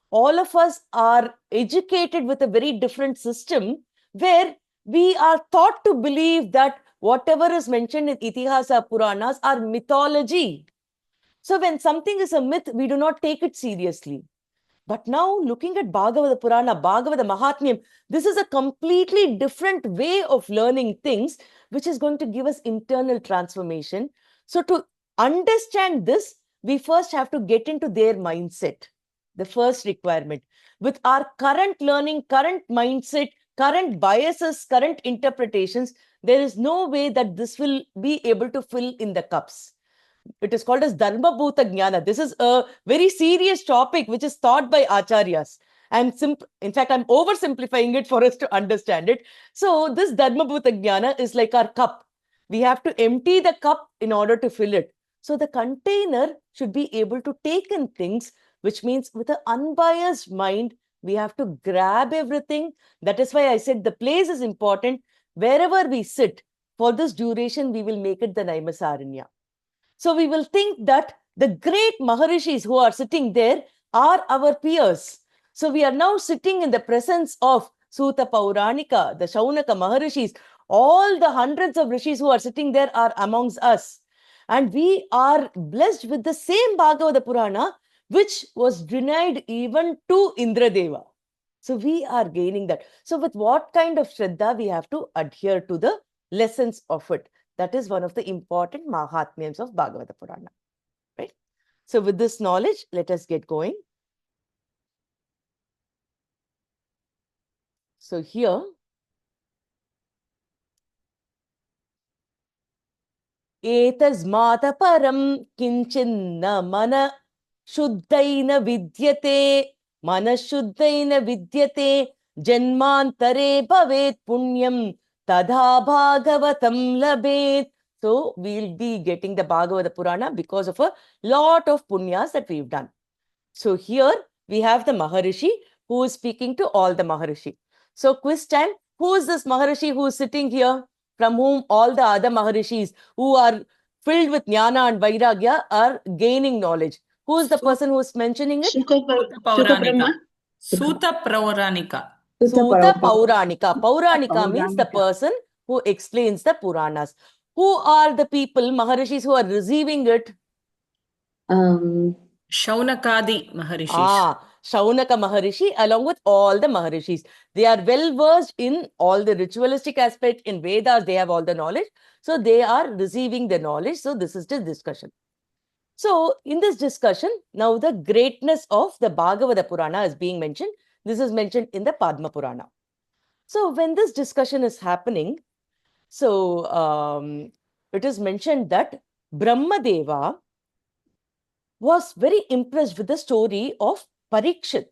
All of us are educated with a very different system where we are taught to believe that whatever is mentioned in Itihasa Puranas are mythology. So when something is a myth, we do not take it seriously. But now looking at Bhagavata Purana, Bhagavata Mahatmyam, this is a completely different way of learning things, which is going to give us internal transformation. So to understand this, we first have to get into their mindset. The first requirement. With our current learning, current mindset, current biases, current interpretations, there is no way that this will be able to fill in the cups. It is called as Dharma Bhuta Jnana. This is a very serious topic which is taught by Acharyas. In fact, I'm oversimplifying it for us to understand it. So this Dharma Bhuta Jnana is like our cup. We have to empty the cup in order to fill it. So the container should be able to take in things, which means with an unbiased mind, we have to grab everything. That is why I said the place is important. Wherever we sit, for this duration, we will make it the Naimasaranya. So we will think that the great Maharishis who are sitting there are our peers. So we are now sitting in the presence of Suta Pauranika, the Shaunaka Maharishis. All the hundreds of rishis who are sitting there are amongst us. And we are blessed with the same Bhagavata Purana, which was denied even to Indradeva. So we are gaining that. So with what kind of Shraddha we have to adhere to the lessons of it. That is one of the important Mahatmyams of Bhagavata Purana. Right? So with this knowledge, let us get going. So here, Etasmata param kinchinna mana shuddhaina vidyate, mana shuddhaina vidyate, janmantare bhavet punyam, tadha bhagavatam labet. So we'll be getting the Bhagavata Purana because of a lot of punyas that we've done. So here we have the Maharishi who is speaking to all the Maharishi. So quiz time. Who is this Maharishi who is sitting here, from whom all the other Maharishis who are filled with Jnana and Vairagya are gaining knowledge? Who is the person who is mentioning it? Pauranika. Suta Pauranika. Suta Pauranika. Pauranika means the person who explains the Puranas. Who are the people, Maharishis, who are receiving it? Shaunakadi Maharishis. Shaunaka Maharishi along with all the Maharishis. They are well versed in all the ritualistic aspect. In Vedas, they have all the knowledge. So they are receiving the knowledge. So this is the discussion. So in this discussion, now the greatness of the Bhagavata Purana is being mentioned. This is mentioned in the Padma Purana. So when this discussion is happening, so it is mentioned that Brahmadeva was very impressed with the story of Parikshit.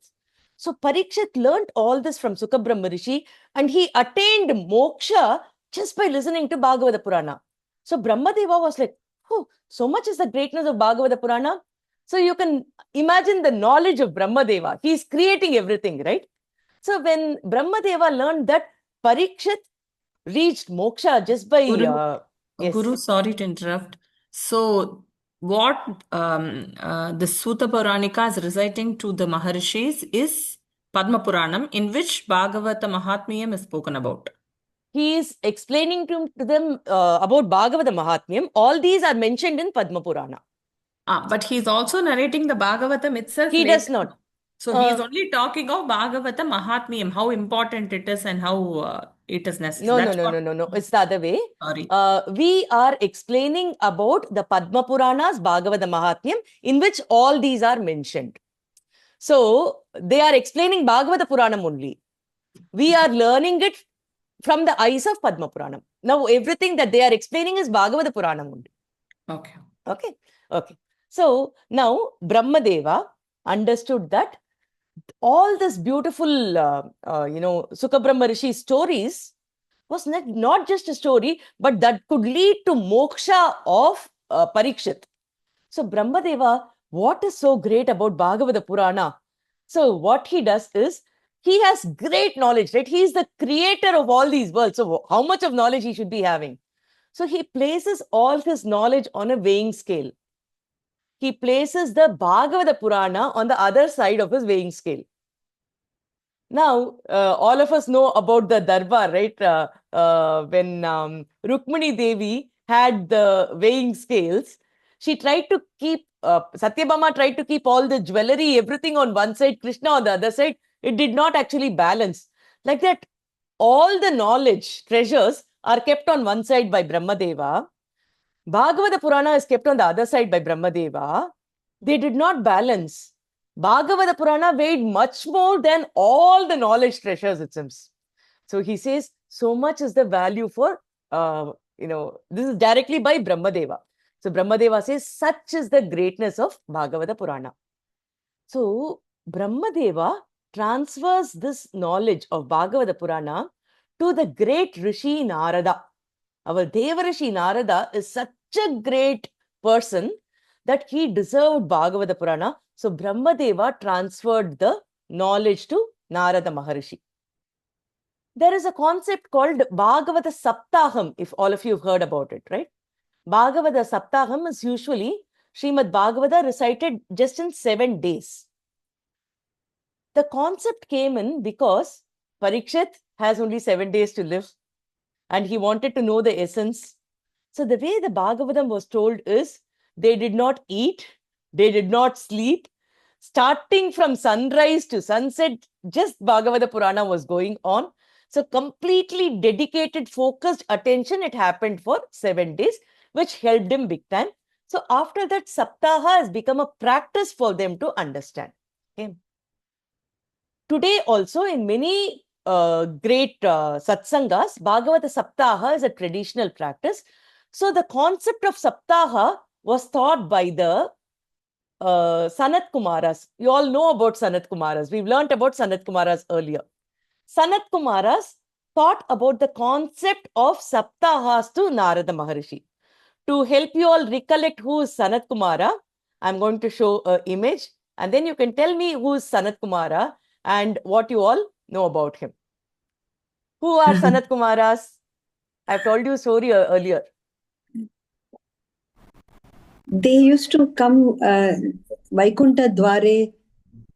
So Parikshit learnt all this from Sukha Brahma Rishi and he attained moksha just by listening to Bhagavata Purana. So Brahmadeva was like, oh, so much is the greatness of Bhagavata Purana. So you can imagine the knowledge of Brahmadeva. He is creating everything, right? So when Brahmadeva learned that Parikshit reached moksha just by... Guru, sorry to interrupt. So what the Sutta Puranika is reciting to the Maharishis is Padma Puranam, in which Bhagavata Mahatmyam is spoken about. He is explaining to them about Bhagavata Mahatmyam. All these are mentioned in Padma Purana. But he's also narrating the Bhagavatam itself He later. does not. So he's only talking of Bhagavata Mahatmyam, how important it is and how it is necessary. No. It's the other way. Sorry. We are explaining about the Padma Puranas, Bhagavata Mahatmyam, in which all these are mentioned. So they are explaining Bhagavata Puranam only. We are learning it from the eyes of Padma Puranam. Now everything that they are explaining is Bhagavata Puranam only. Okay. So now Brahmadeva understood that all this beautiful, Sukha Brahma Rishi stories was not just a story, but that could lead to moksha of Parikshit. So Brahmadeva, what is so great about Bhagavata Purana? So what he does is, he has great knowledge, right? He is the creator of all these worlds. So how much of knowledge he should be having? So he places all his knowledge on a weighing scale. He places the Bhagavata Purana on the other side of his weighing scale. Now, all of us know about the Darbar, right? When Rukmani Devi had the weighing scales, she tried to keep, Satyabhama tried to keep all the jewelry, everything on one side, Krishna on the other side. It did not actually balance. Like that, all the knowledge, treasures are kept on one side by Brahmadeva. Bhagavata Purana is kept on the other side by Brahmadeva. They did not balance. Bhagavata Purana weighed much more than all the knowledge treasures, it seems. So he says, so much is the value for, this is directly by Brahmadeva. So Brahmadeva says, such is the greatness of Bhagavata Purana. So Brahmadeva transfers this knowledge of Bhagavata Purana to the great Rishi Narada. Our Devarishi Narada is such a great person that he deserved Bhagavata Purana. So Brahmadeva transferred the knowledge to Narada Maharishi. There is a concept called Bhagavata Saptaham, if all of you have heard about it, right? Bhagavata Saptaham is usually Srimad Bhagavata recited just in 7 days. The concept came in because Parikshit has only 7 days to live and he wanted to know the essence. So the way the Bhagavatam was told is, they did not eat, they did not sleep. Starting from sunrise to sunset, just Bhagavata Purana was going on. So completely dedicated, focused attention, it happened for 7 days, which helped him big time. So after that, Saptaha has become a practice for them to understand. Okay. Today also, in many great satsangas, Bhagavata Saptaha is a traditional practice. So the concept of Saptaha was taught by the Sanat Kumaras. You all know about Sanat Kumaras. We've learnt about Sanat Kumaras earlier. Sanat Kumaras taught about the concept of Saptahas to Narada Maharishi. To help you all recollect who is Sanat Kumara, I'm going to show an image and then you can tell me who is Sanat Kumara and what you all know about him. Who are Sanat Kumaras? I've told you a story earlier. They used to come Vaikunta Dware.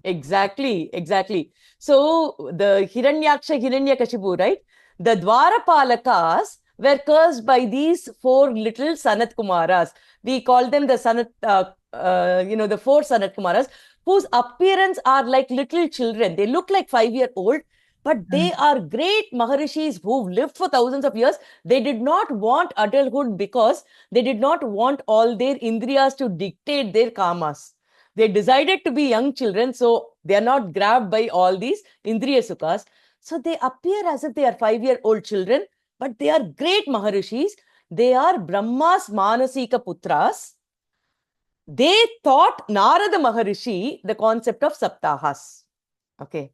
Exactly. So the Hiranyaksha, Hiranyakashipu, right? The Dwarapalakas were cursed by these 4 little Sanat Kumaras. We call them the Sanat, the 4 Sanat Kumaras, whose appearance are like little children. They look like 5-year-old, but they are great Maharishis who've lived for thousands of years. They did not want adulthood because they did not want all their indriyas to dictate their kamas. They decided to be young children, so they are not grabbed by all these indriya sukhas. So they appear as if they are 5-year-old children, but they are great Maharishis. They are Brahma's Manasika Putras. They taught Narada Maharishi the concept of Saptahas. Okay.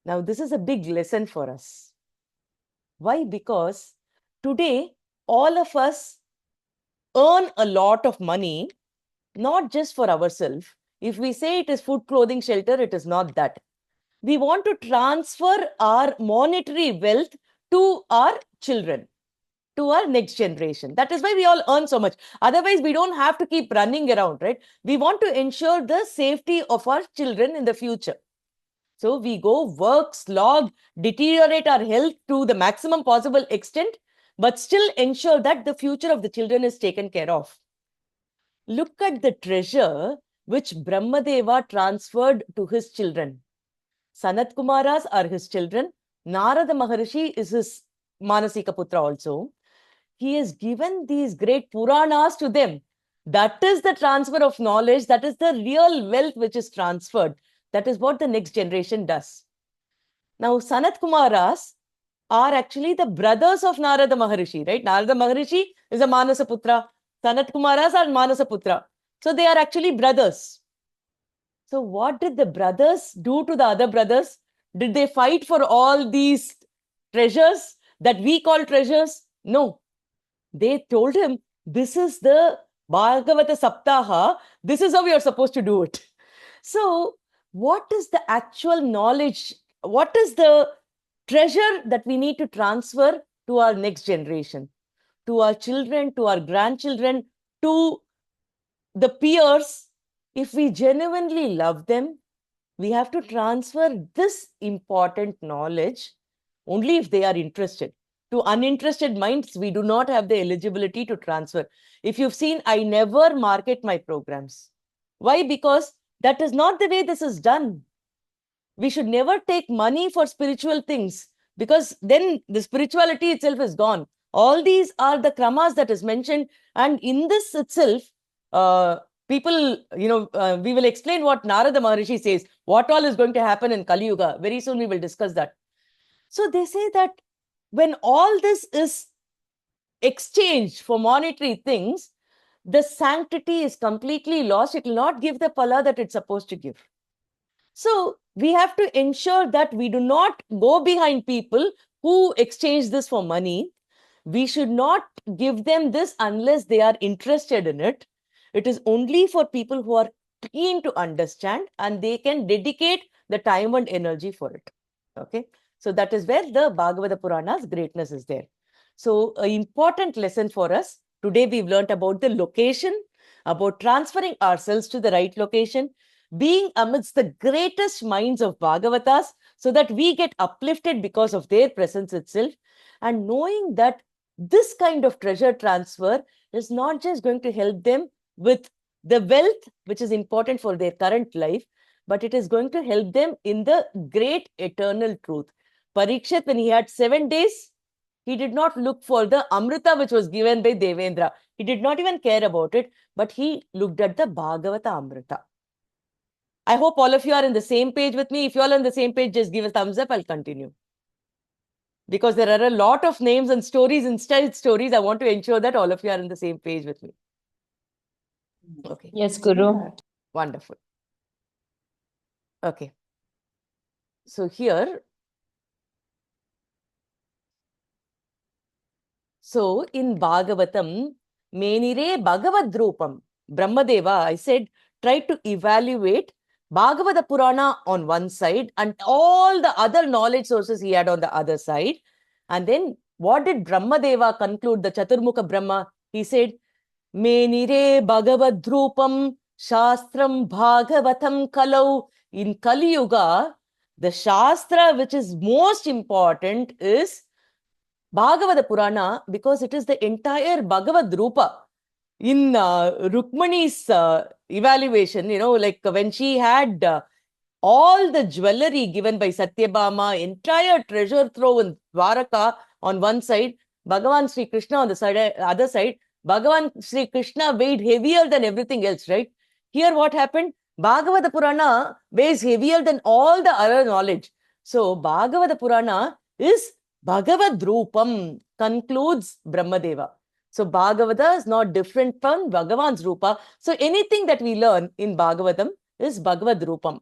Now, this is a big lesson for us. Why? Because today, all of us earn a lot of money, not just for ourselves. If we say it is food, clothing, shelter, it is not that. We want to transfer our monetary wealth to our children. to our next generation. That is why we all earn so much. Otherwise, we don't have to keep running around, right? We want to ensure the safety of our children in the future. So we go work, slog, deteriorate our health to the maximum possible extent, but still ensure that the future of the children is taken care of. Look at the treasure which Brahmadeva transferred to his children. Sanat Kumaras are his children. Narada Maharishi is his Manasika Putra also. He has given these great Puranas to them. That is the transfer of knowledge. That is the real wealth which is transferred. That is what the next generation does. Now, Sanat Kumaras are actually the brothers of Narada Maharishi, right? Narada Maharishi is a Manasa Putra. Sanat Kumaras are Manasa Putra. So they are actually brothers. So what did the brothers do to the other brothers? Did they fight for all these treasures that we call treasures? No. They told him, this is the Bhagavata Saptaha. This is how we are supposed to do it. So what is the actual knowledge? What is the treasure that we need to transfer to our next generation, to our children, to our grandchildren, to the peers? If we genuinely love them, we have to transfer this important knowledge only if they are interested. To uninterested minds, we do not have the eligibility to transfer. If you've seen, I never market my programs. Why? Because that is not the way this is done. We should never take money for spiritual things, because then the spirituality itself is gone. All these are the kramas that is mentioned, and in this itself, people, we will explain what Narada Maharishi says, what all is going to happen in Kali Yuga. Very soon we will discuss that. So they say that when all this is exchanged for monetary things, the sanctity is completely lost. It will not give the pala that it's supposed to give. So we have to ensure that we do not go behind people who exchange this for money. We should not give them this unless they are interested in it. It is only for people who are keen to understand and they can dedicate the time and energy for it. Okay. So that is where the Bhagavata Purana's greatness is there. So an important lesson for us. Today we've learnt about the location, about transferring ourselves to the right location, being amidst the greatest minds of Bhagavatas so that we get uplifted because of their presence itself, and knowing that this kind of treasure transfer is not just going to help them with the wealth which is important for their current life, but it is going to help them in the great eternal truth. Parikshit, when he had 7 days, he did not look for the Amrita which was given by Devendra. He did not even care about it, but he looked at the Bhagavata Amrita. I hope all of you are in the same page with me. If you all are on the same page, just give a thumbs up. I'll continue. Because there are a lot of names and stories, inside stories. I want to ensure that all of you are on the same page with me. Okay. Yes, Guru. Wonderful. Okay. So here, so in Bhagavatam, Menire Bhagavadrupam, Brahmadeva, I said, try to evaluate Bhagavata Purana on one side and all the other knowledge sources he had on the other side. And then what did Brahmadeva conclude, the Chaturmukha Brahma? He said, Menire Bhagavadrupam Shastram Bhagavatam Kalau. In Kali Yuga, the Shastra which is most important is Bhagavata Purana, because it is the entire Bhagavad Rupa. In Rukmani's evaluation, like when she had all the jewelry given by Satyabhama, entire treasure trove in Dwaraka on one side, Bhagavan Shree Krishna on the other side, Bhagavan Shree Krishna weighed heavier than everything else, right? Here what happened? Bhagavata Purana weighs heavier than all the other knowledge. So Bhagavata Purana is Bhagavad Rupam, concludes Brahmadeva. So Bhagavata is not different from Bhagavan's Rupa. So anything that we learn in Bhagavatam is Bhagavad Rupam.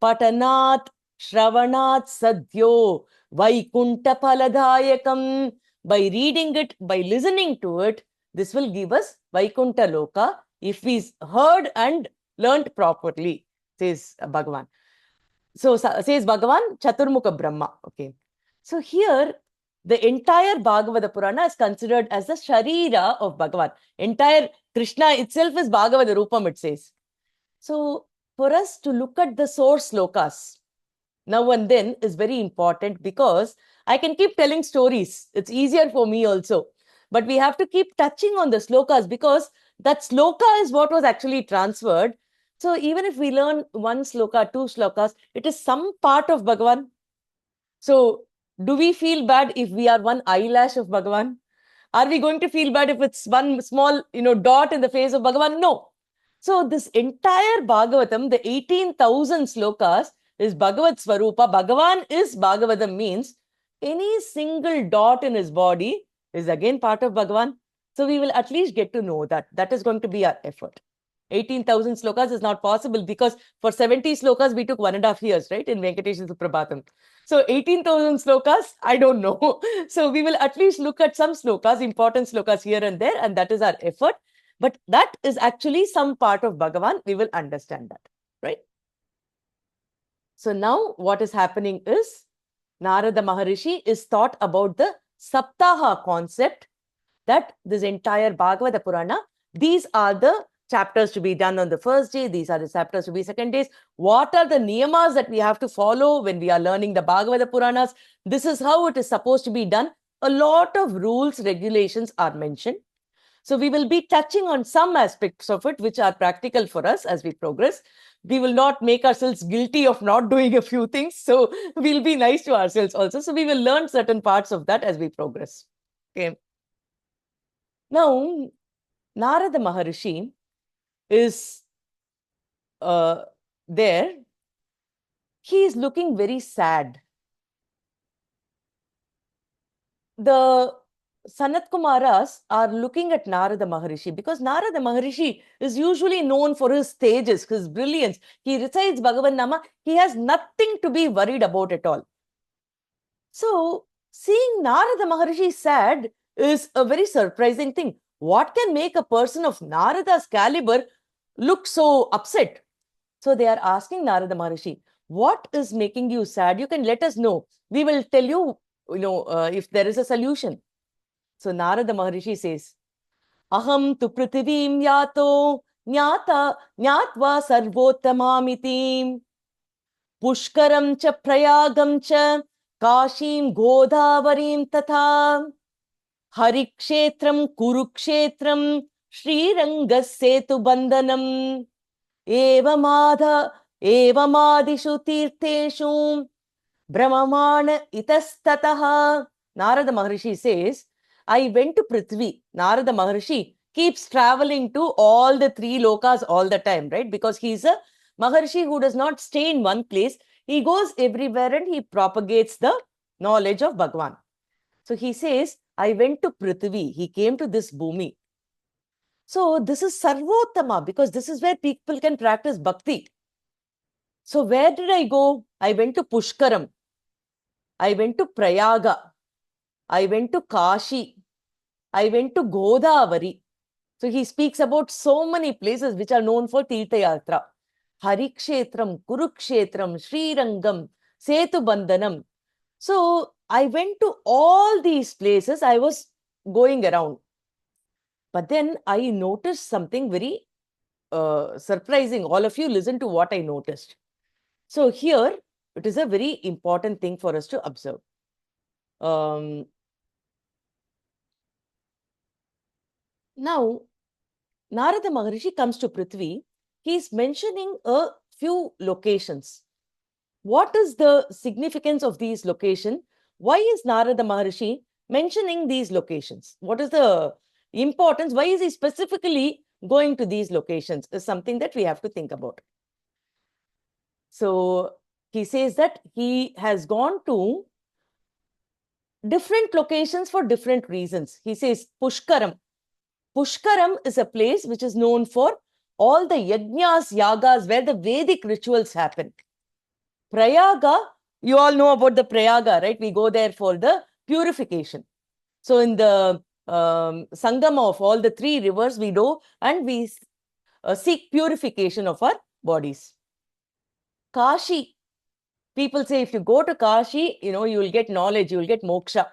Patanat Shravanat Sadhyo Vaikunta Paladayakam. By reading it, by listening to it, this will give us Vaikunta Loka if we heard and learnt properly, says Bhagavan. So says Bhagavan, Chaturmukha Brahma. Okay. So here the entire Bhagavata Purana is considered as the Sharira of Bhagavan. Entire Krishna itself is Bhagavata Rupam, it says. So, for us to look at the source slokas now and then is very important, because I can keep telling stories. It's easier for me also. But we have to keep touching on the slokas, because that sloka is what was actually transferred. So even if we learn one sloka, two slokas, it is some part of Bhagavan. So do we feel bad if we are one eyelash of Bhagavan? Are we going to feel bad if it's one small, dot in the face of Bhagavan? No. So this entire Bhagavatam, the 18,000 slokas, is Bhagavat Swarupa. Bhagavan is Bhagavatam, means any single dot in his body is again part of Bhagavan. So we will at least get to know that. That is going to be our effort. 18,000 slokas is not possible, because for 70 slokas we took 1.5 years, right, in Venkatesha Suprabhatam. So 18,000 slokas, I don't know. So we will at least look at some slokas, important slokas here and there, and that is our effort. But that is actually some part of Bhagavan. We will understand that, right? So now what is happening is Narada Maharishi is taught about the Saptaha concept, that this entire Bhagavata Purana, these are the chapters to be done on the first day, these are the chapters to be second days. What are the niyamas that we have to follow when we are learning the Bhagavata Puranas? This is how it is supposed to be done. A lot of rules, regulations are mentioned. So we will be touching on some aspects of it which are practical for us as we progress. We will not make ourselves guilty of not doing a few things. So we'll be nice to ourselves also. So we will learn certain parts of that as we progress. Okay. Now, Narada Maharishi is there. He is looking very sad. The Sanat Kumaras are looking at Narada Maharishi, because Narada Maharishi is usually known for his stages, his brilliance. He recites Bhagavan Nama. He has nothing to be worried about at all. So, seeing Narada Maharishi sad is a very surprising thing. What can make a person of Narada's caliber look so upset? So they are asking Narada Maharishi, what is making you sad? You can let us know. We will tell you, if there is a solution. So Narada Maharishi says, Aham tu prithivim yato nyata nyatva sarvottamamitim pushkaram cha prayagam cha kashim godavarim tatha harikshetram kurukshetram shrirangasetu bandhanam evamadishu tirteshu brahmamana itastataha. Narada Maharishi says, I went to Prithvi. Narada Maharishi keeps traveling to all the 3 lokas all the time, right? Because he's a Maharishi who does not stay in one place. He goes everywhere and he propagates the knowledge of Bhagavan. So he says, I went to Prithvi. He came to this Bhumi. So this is Sarvottama, because this is where people can practice bhakti. So where did I go? I went to Pushkaram. I went to Prayaga. I went to Kashi. I went to Godavari. So he speaks about so many places which are known for Tirtha Yatra. Harikshetram, Kurukshetram, Srirangam, Setu Bandhanam. So I went to all these places. I was going around. But then I noticed something very surprising. All of you listen to what I noticed. So here, it is a very important thing for us to observe. Now, Narada Maharishi comes to Prithvi. He is mentioning a few locations. What is the significance of these locations? Why is Narada Maharishi mentioning these locations? What is the importance? Why is he specifically going to these locations? Is something that we have to think about. So he says that he has gone to different locations for different reasons. He says Pushkaram. Pushkaram is a place which is known for all the yajnas, yagas, where the Vedic rituals happen. Prayaga, you all know about the Prayaga, right? We go there for the purification. So in the Sangama of all the 3 rivers, we do, and we seek purification of our bodies. Kashi. People say if you go to Kashi, you will get knowledge, you will get moksha.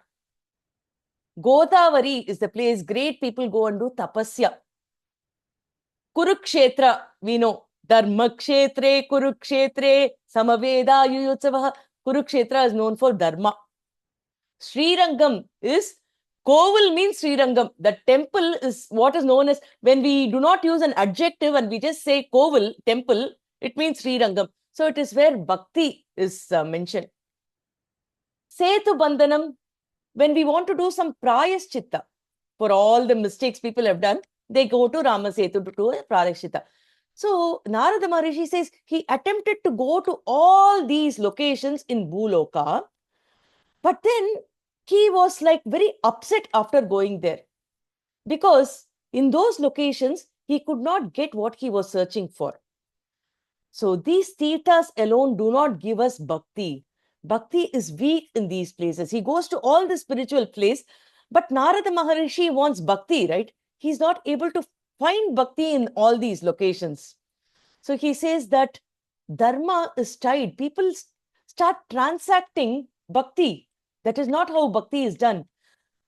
Godavari is the place great people go and do tapasya. Kurukshetra, we know. Dharmakshetre, Kurukshetre, Samaveda, Yuyutsavaha. Kurukshetra is known for Dharma. Srirangam is, Kovil means Srirangam. The temple is what is known as, when we do not use an adjective and we just say Kovil, temple, it means Srirangam. So it is where Bhakti is mentioned. Setu Bandhanam, when we want to do some prayaschitta for all the mistakes people have done, they go to Ramasetu to do a prayaschitta. So Narada Maharishi says he attempted to go to all these locations in Bhuloka, but then he was like very upset after going there, because in those locations he could not get what he was searching for. So these tirthas alone do not give us bhakti. Bhakti is weak in these places. He goes to all the spiritual place, but Narada Maharishi wants bhakti, right? He's not able to find bhakti in all these locations. So he says that dharma is tied. People start transacting bhakti. That is not how bhakti is done.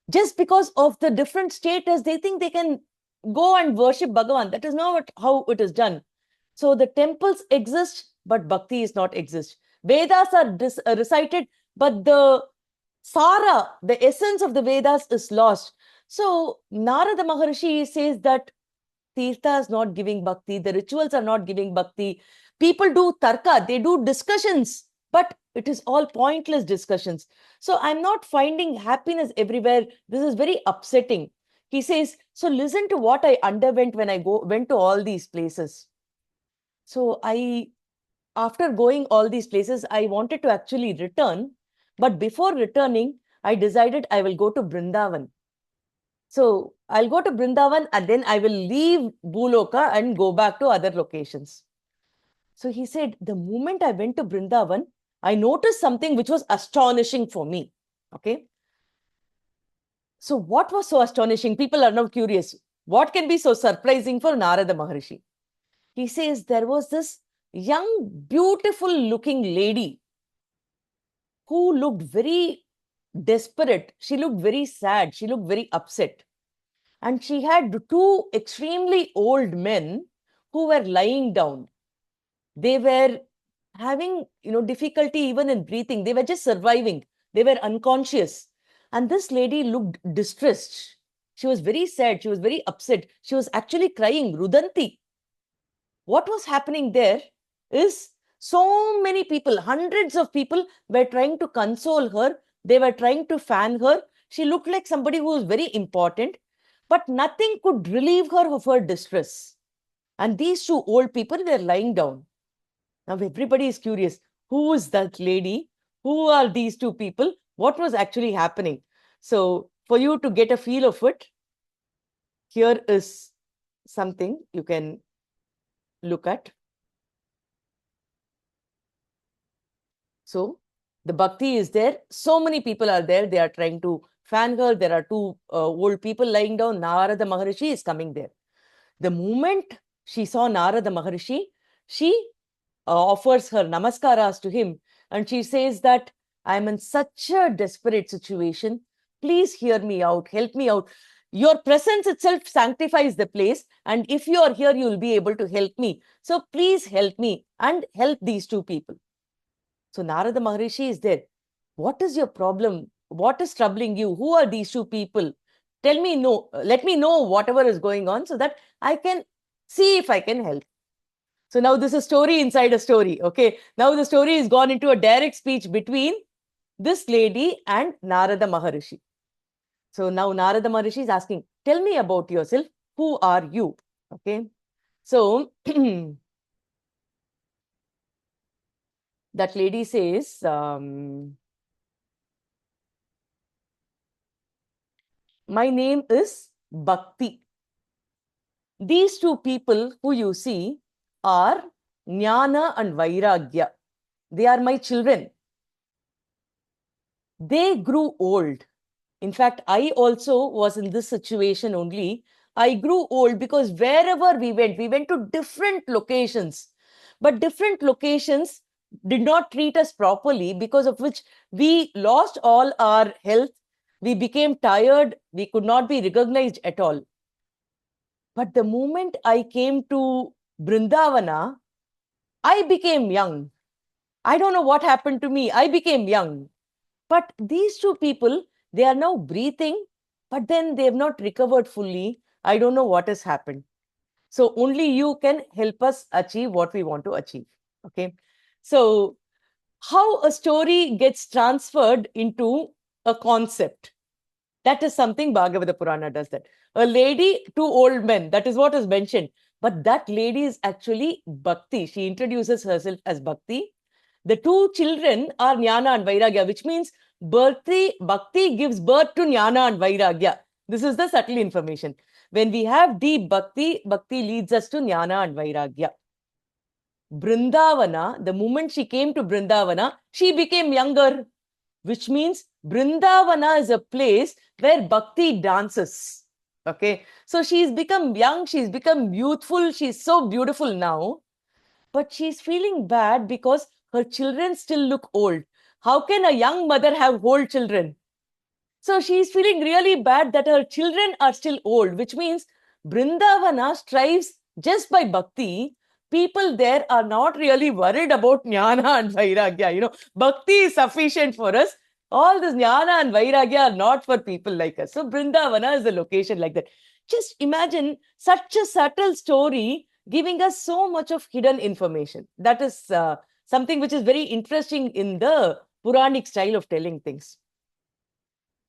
Just because of the different status, they think they can go and worship Bhagavan. That is not how it is done. So the temples exist, but bhakti is not exist. Vedas are recited, but the Sara, the essence of the Vedas is lost. So Narada Maharishi says that Tirtha is not giving bhakti, the rituals are not giving bhakti. People do tarka, they do discussions, but it is all pointless discussions. So I'm not finding happiness everywhere. This is very upsetting. He says, so listen to what I underwent when I went to all these places. So after going all these places, I wanted to actually return. But before returning, I decided I will go to Vrindavan. So I'll go to Vrindavan and then I will leave Bhuloka and go back to other locations. So he said, the moment I went to Vrindavan, I noticed something which was astonishing for me. Okay. So what was so astonishing? People are now curious. What can be so surprising for Narada Maharishi? He says there was this young, beautiful looking lady who looked very desperate. She looked very sad. She looked very upset. And she had two extremely old men who were lying down. They were having, difficulty even in breathing. They were just surviving. They were unconscious. And this lady looked distressed. She was very sad. She was very upset. She was actually crying, Rudanti. What was happening there is so many people, hundreds of people were trying to console her. They were trying to fan her. She looked like somebody who was very important, but nothing could relieve her of her distress. And these two old people were lying down. Now everybody is curious. Who is that lady? Who are these two people? What was actually happening? So for you to get a feel of it, here is something you can look at. So the bhakti is there. So many people are there. They are trying to fan her. There are two old people lying down. Narada Maharishi is coming there. The moment she saw Narada Maharishi, she offers her namaskaras to him. And she says that I am in such a desperate situation. Please hear me out. Help me out. Your presence itself sanctifies the place. And if you are here, you will be able to help me. So please help me and help these two people. So Narada Maharishi is there. What is your problem? What is troubling you? Who are these two people? Tell me, no, let me know whatever is going on so that I can see if I can help. So now this is a story inside a story. Okay. Now the story is gone into a direct speech between this lady and Narada Maharishi. So now Narada Maharishi is asking, tell me about yourself. Who are you? Okay. So that lady says, my name is Bhakti. These two people who you see are Jnana and Vairagya. They are my children. They grew old. In fact, I also was in this situation only. I grew old because wherever we went to different locations. But different locations did not treat us properly, because of which we lost all our health. We became tired. We could not be recognized at all. But the moment I came to Brindavana, I became young. I don't know what happened to me. I became young. But these two people, they are now breathing, but then they have not recovered fully. I don't know what has happened. So only you can help us achieve what we want to achieve. Okay. So how a story gets transferred into a concept. That is something Bhagavata Purana does that. A lady, two old men, that is what is mentioned. But that lady is actually Bhakti. She introduces herself as Bhakti. The two children are Jnana and Vairagya, which means Bhakti gives birth to Jnana and Vairagya. This is the subtle information. When we have deep Bhakti, Bhakti leads us to Jnana and Vairagya. Brindavana, the moment she came to Brindavana, she became younger, which means Brindavana is a place where Bhakti dances. Okay, so she's become young, she's become youthful, she's so beautiful now, but she's feeling bad because her children still look old. How can a young mother have old children? So she's feeling really bad that her children are still old, which means Brindavana strives just by bhakti. People there are not really worried about jnana and vairagya. You know, bhakti is sufficient for us. All this jnana and vairagya are not for people like us. So Brindavana is a location like that. Just imagine such a subtle story giving us so much of hidden information. That is something which is very interesting in the Puranic style of telling things.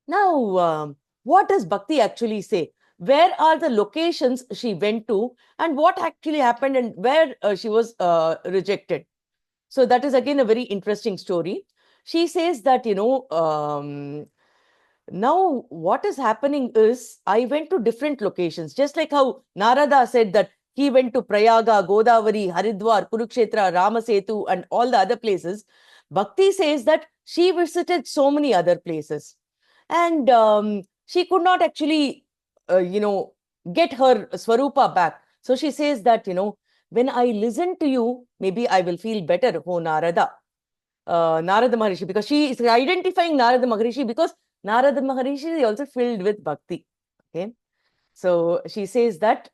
Now, what does Bhakti actually say? Where are the locations she went to and what actually happened and where she was rejected? So that is again a very interesting story. She says that, now what is happening is I went to different locations, just like how Narada said that he went to Prayaga, Godavari, Haridwar, Kurukshetra, Ramasetu and all the other places. Bhakti says that she visited so many other places. And she could not actually, get her Swarupa back. So she says that, when I listen to you, maybe I will feel better, oh Narada. Narada Maharishi, because she is identifying Narada Maharishi because Narada Maharishi is also filled with bhakti. Okay. So she says that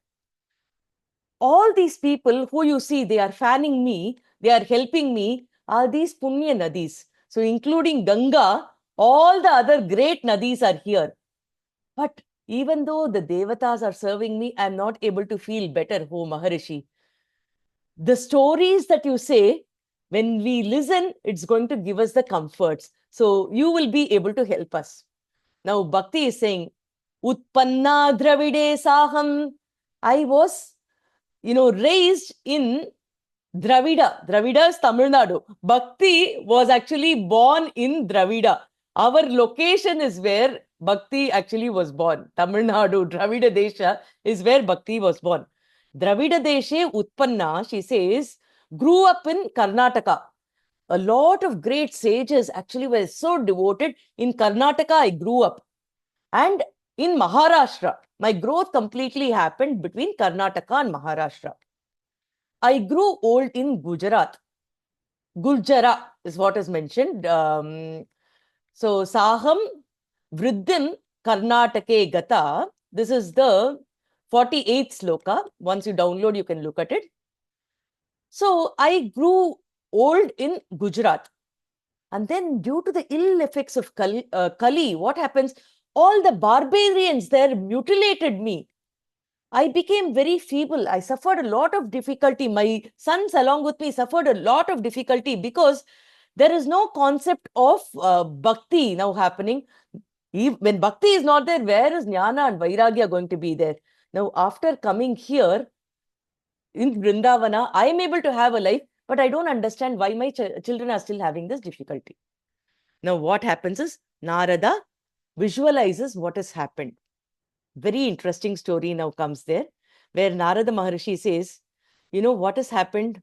all these people who you see, they are fanning me, they are helping me, are these Punya Nadis. So including Ganga, all the other great Nadis are here. But even though the Devatas are serving me, I am not able to feel better, oh Maharishi. The stories that you say, when we listen, it's going to give us the comforts. So you will be able to help us. Now, Bhakti is saying, Utpanna Dravide Saham. I was, raised in Dravida. Dravida is Tamil Nadu. Bhakti was actually born in Dravida. Our location is where Bhakti actually was born. Tamil Nadu, Dravida Desha is where Bhakti was born. Dravida Deshe Utpanna, she says, grew up in Karnataka. A lot of great sages actually were so devoted. In Karnataka, I grew up. And in Maharashtra, my growth completely happened between Karnataka and Maharashtra. I grew old in Gujarat. Gurjara is what is mentioned. So, Saham Vriddhim Karnatake Gata. This is the 48th sloka. Once you download, you can look at it. So, I grew old in Gujarat. And then due to the ill effects of Kali, what happens? All the barbarians there mutilated me. I became very feeble. I suffered a lot of difficulty. My sons along with me suffered a lot of difficulty because there is no concept of bhakti now happening. When bhakti is not there, where is jnana and vairagya going to be there? Now, after coming here in Vrindavana, I am able to have a life, but I don't understand why my children are still having this difficulty. Now, what happens is Narada visualizes what has happened. Very interesting story now comes there, where Narada Maharishi says, what has happened?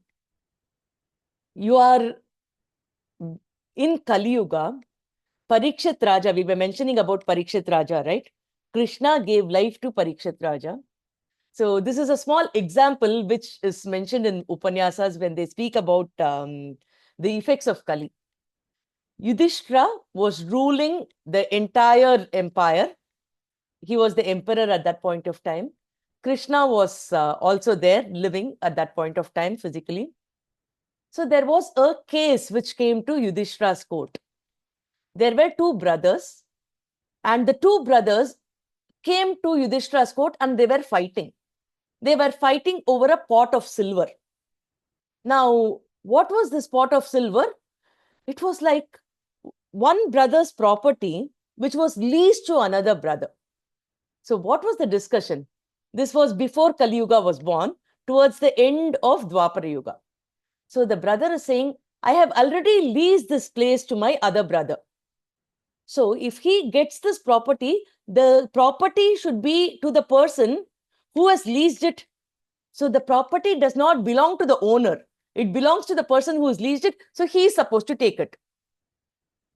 You are in Kali Yuga. Parikshit Raja, we were mentioning about Parikshit Raja, right? Krishna gave life to Parikshit Raja. So this is a small example which is mentioned in Upanyasas when they speak about the effects of Kali. Yudhishthira was ruling the entire empire. He was the emperor at that point of time. Krishna was also there, living at that point of time physically. So there was a case which came to Yudhishthira's court. There were two brothers, and the two brothers came to Yudhishthira's court and they were fighting. They were fighting over a pot of silver. Now, what was this pot of silver? It was like one brother's property which was leased to another brother. So what was the discussion? This was before Kali Yuga was born, towards the end of Dwapara Yuga. So the brother is saying, I have already leased this place to my other brother. So if he gets this property, the property should be to the person who has leased it. So the property does not belong to the owner. It belongs to the person who has leased it. So he is supposed to take it.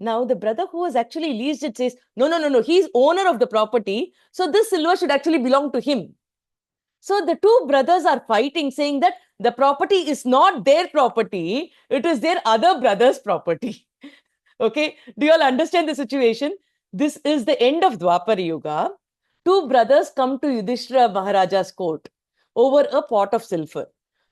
Now the brother who has actually leased it says, no, he's owner of the property. So this silver should actually belong to him. So the two brothers are fighting, saying that the property is not their property. It is their other brother's property. Okay, do you all understand the situation? This is the end of Dwapara Yuga. Two brothers come to Yudhishthira Maharaja's court over a pot of silver.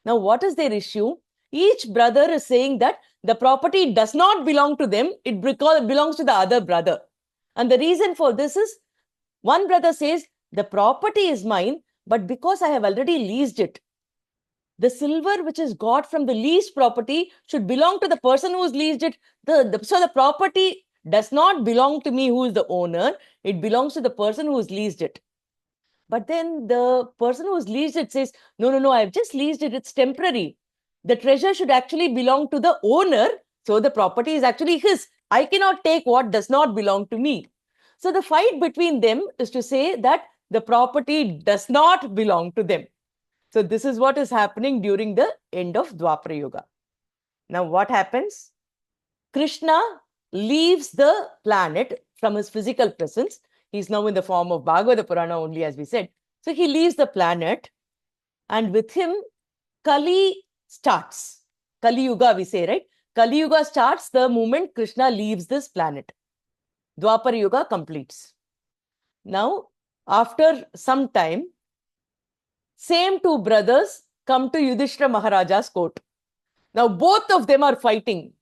Now, what is their issue? Each brother is saying that the property does not belong to them. It belongs to the other brother. And the reason for this is, one brother says, the property is mine, but because I have already leased it, the silver which is got from the leased property should belong to the person who has leased it. So the property does not belong to me, who is the owner. It belongs to the person who has leased it. But then the person who has leased it says, no, I've just leased it. It's temporary. The treasure should actually belong to the owner. So the property is actually his. I cannot take what does not belong to me. So the fight between them is to say that the property does not belong to them. So this is what is happening during the end of Dwapara Yuga. Now what happens? Krishna leaves the planet from his physical presence. He's now in the form of Bhagavata Purana only, as we said. So he leaves the planet, and with him, Kali starts. Kali Yuga, we say, right? Kali Yuga starts the moment Krishna leaves this planet. Dwapara Yuga completes. Now, after some time, same two brothers come to Yudhishthira Maharaja's court. Now, both of them are fighting.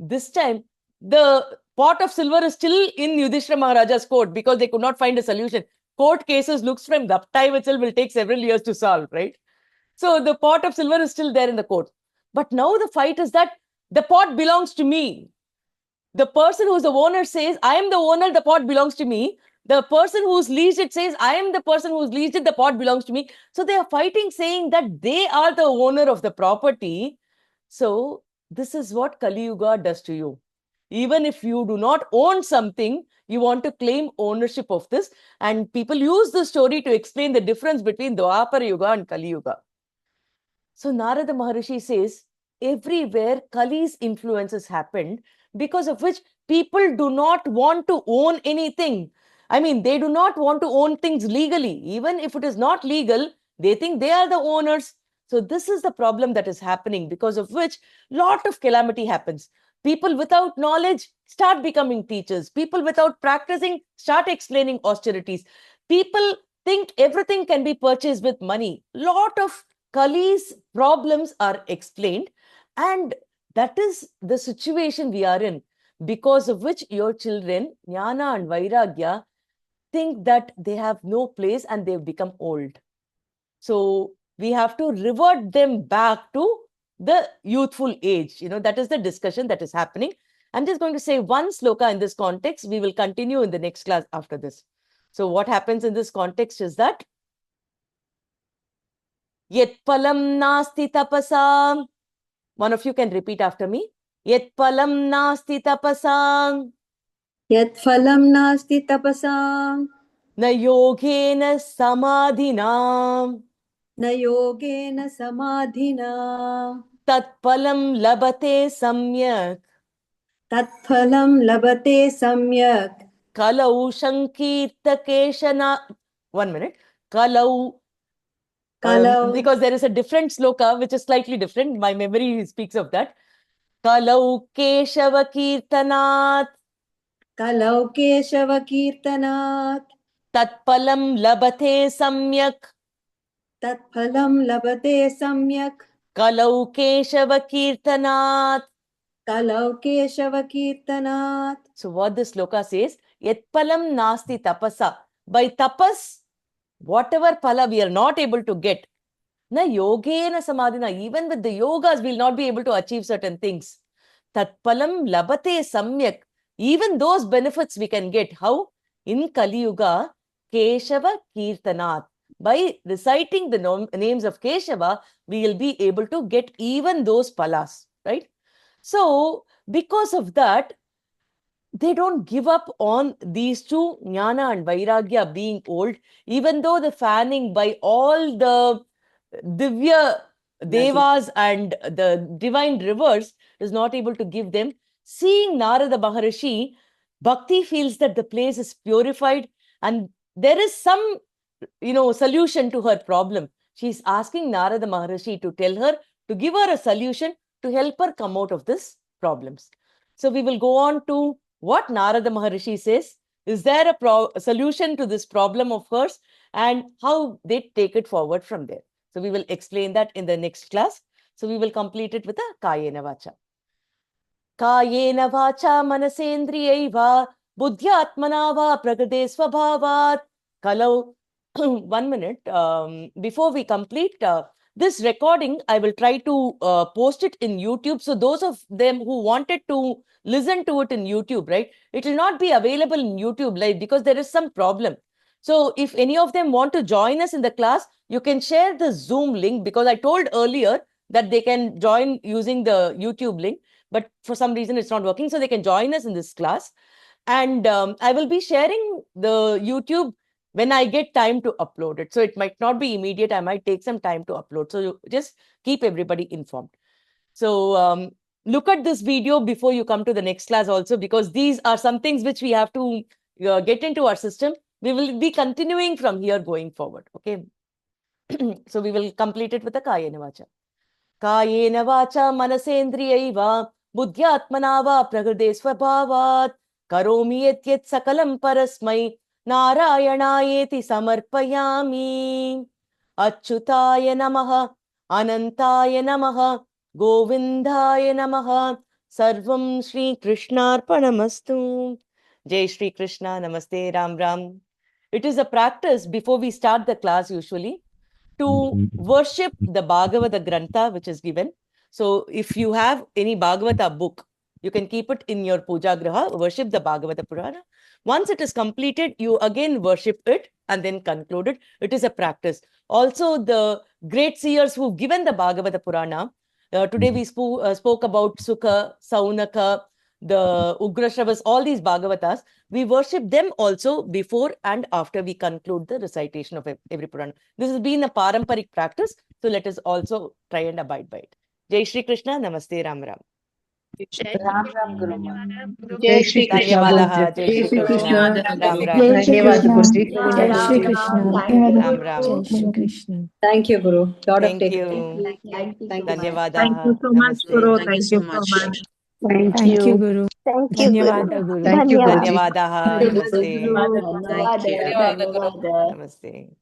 This time, the pot of silver is still in Yudhishthira Maharaja's court because they could not find a solution. Court cases, looks from that time itself, will take several years to solve, right? So the pot of silver is still there in the court. But now the fight is that the pot belongs to me. The person who's the owner says, I am the owner, the pot belongs to me. The person who's leased it says, I am the person who's leased it, the pot belongs to me. So they are fighting, saying that they are the owner of the property. So this is what Kali Yuga does to you. Even if you do not own something, you want to claim ownership of this. And people use this story to explain the difference between Dwapara Yuga and Kali Yuga. So Narada Maharishi says, everywhere Kali's influences happened, because of which people do not want to own anything. I mean, they do not want to own things legally. Even if it is not legal, they think they are the owners. So this is the problem that is happening, because of which lot of calamity happens. People without knowledge start becoming teachers. People without practicing start explaining austerities. People think everything can be purchased with money. Lot of Kali's problems are explained, and that is the situation we are in, because of which your children, Jnana and Vairagya, think that they have no place and they've become old. So we have to revert them back to the youthful age. That is the discussion that is happening. I'm just going to say one sloka in this context. We will continue in the next class after this. So what happens in this context is that Yet palam nasti tapasam. One of you can repeat after me. Yet palam nasti tapasam. Yat phalam nasti tapasam. Na yogena samadhinam. Na yogena samadhina. Tat palam labate samyak. Tat phalam labate samyak. Kalau shankirta keshana. 1 minute. Kalau. Kalau. Because there is a different sloka which is slightly different. My memory speaks of that. Kalau Keshava Kirtanat कलौ केशवकीर्तनात् Tatpalam Labate Samyak. तत्फलं लभते सम्यक् Kalau Keshava Kirtanat. कलौ केशवकीर्तनात्. So what this sloka says, Yatpalam Nasti Tapasa. By tapas, whatever phala we are not able to get, na yogena samadhina, even with the yogas, we will not be able to achieve certain things. Tatpalam labate samyak. Even those benefits we can get. How? In Kali Yuga, Keshava Kirtanat. By reciting the names of Keshava, we will be able to get even those palas, right? So, because of that, they don't give up on these two, Jnana and Vairagya, being old, even though the fanning by all the Divya Devas and the divine rivers is not able to give them. Seeing Narada Maharishi, Bhakti feels that the place is purified and there is some, solution to her problem. She's asking Narada Maharishi to tell her, to give her a solution to help her come out of this problems. So we will go on to what Narada Maharishi says. Is there a solution to this problem of hers and how they take it forward from there? So we will explain that in the next class. So we will complete it with a Kayena Vacha. Kayena Vacha Manasendriyaiva Buddhyatmana va Prakade Swabhavat Kalau. 1 minute. Before we complete this recording, I will try to post it in YouTube. So those of them who wanted to listen to it in YouTube, right? It will not be available in YouTube live because there is some problem. So if any of them want to join us in the class, you can share the Zoom link, because I told earlier that they can join using the YouTube link, but for some reason it's not working. So they can join us in this class. And I will be sharing the YouTube when I get time to upload it. So it might not be immediate. I might take some time to upload. So you just keep everybody informed. So look at this video before you come to the next class also, because these are some things which we have to get into our system. We will be continuing from here going forward. Okay. So we will complete it with a Kayena Vacha. Kayena Vacha Manasendriyaiva Buddhyatmana va Prakride Swabhavat Karomi Yat Sakalam Parasmai Narayanaayeti Samarpayami. Achyutaya Namaha Anantaya Namaha Govindaya Namaha Sarvam Shree Krishna Arpanamastu. Jai Shree Krishna. Namaste. Ram Ram. It is a practice before we start the class usually to worship the Bhagavata Grantha which is given. So if you have any Bhagavata book, you can keep it in your puja graha, worship the Bhagavata Purana. Once it is completed, you again worship it and then conclude it. It is a practice. Also, the great seers who've given the Bhagavata Purana, today we spoke about Sukha, Saunaka, the Ugrashavas, all these Bhagavatas, we worship them also before and after we conclude the recitation of every Purana. This has been a paramparik practice, so let us also try and abide by it. Jai Shri Krishna, Namaste, Ram Ram. Ram Ram Guru. Jai Shri Krishna. Dhanyavadaha, Jai Jai Shri Shri Krishna, Krishna. Ram Ram. Jai Shri Dhanyavad Krishna. Guruji. Jai Shri Krishna. Ram Ram. Jai Shri Krishna. Thank you, Guru. Lot of Thank take. you. Thank you. Thank Dhanyavadaha, you so much, Namaste. Guru. Thank you so much. Thank Thank you, you. Guru. Thank you, Dhanyavada, Guru. Guru. Thank you, Guruji. Dhanyavadaha, Namaste. Thank you. Namaste.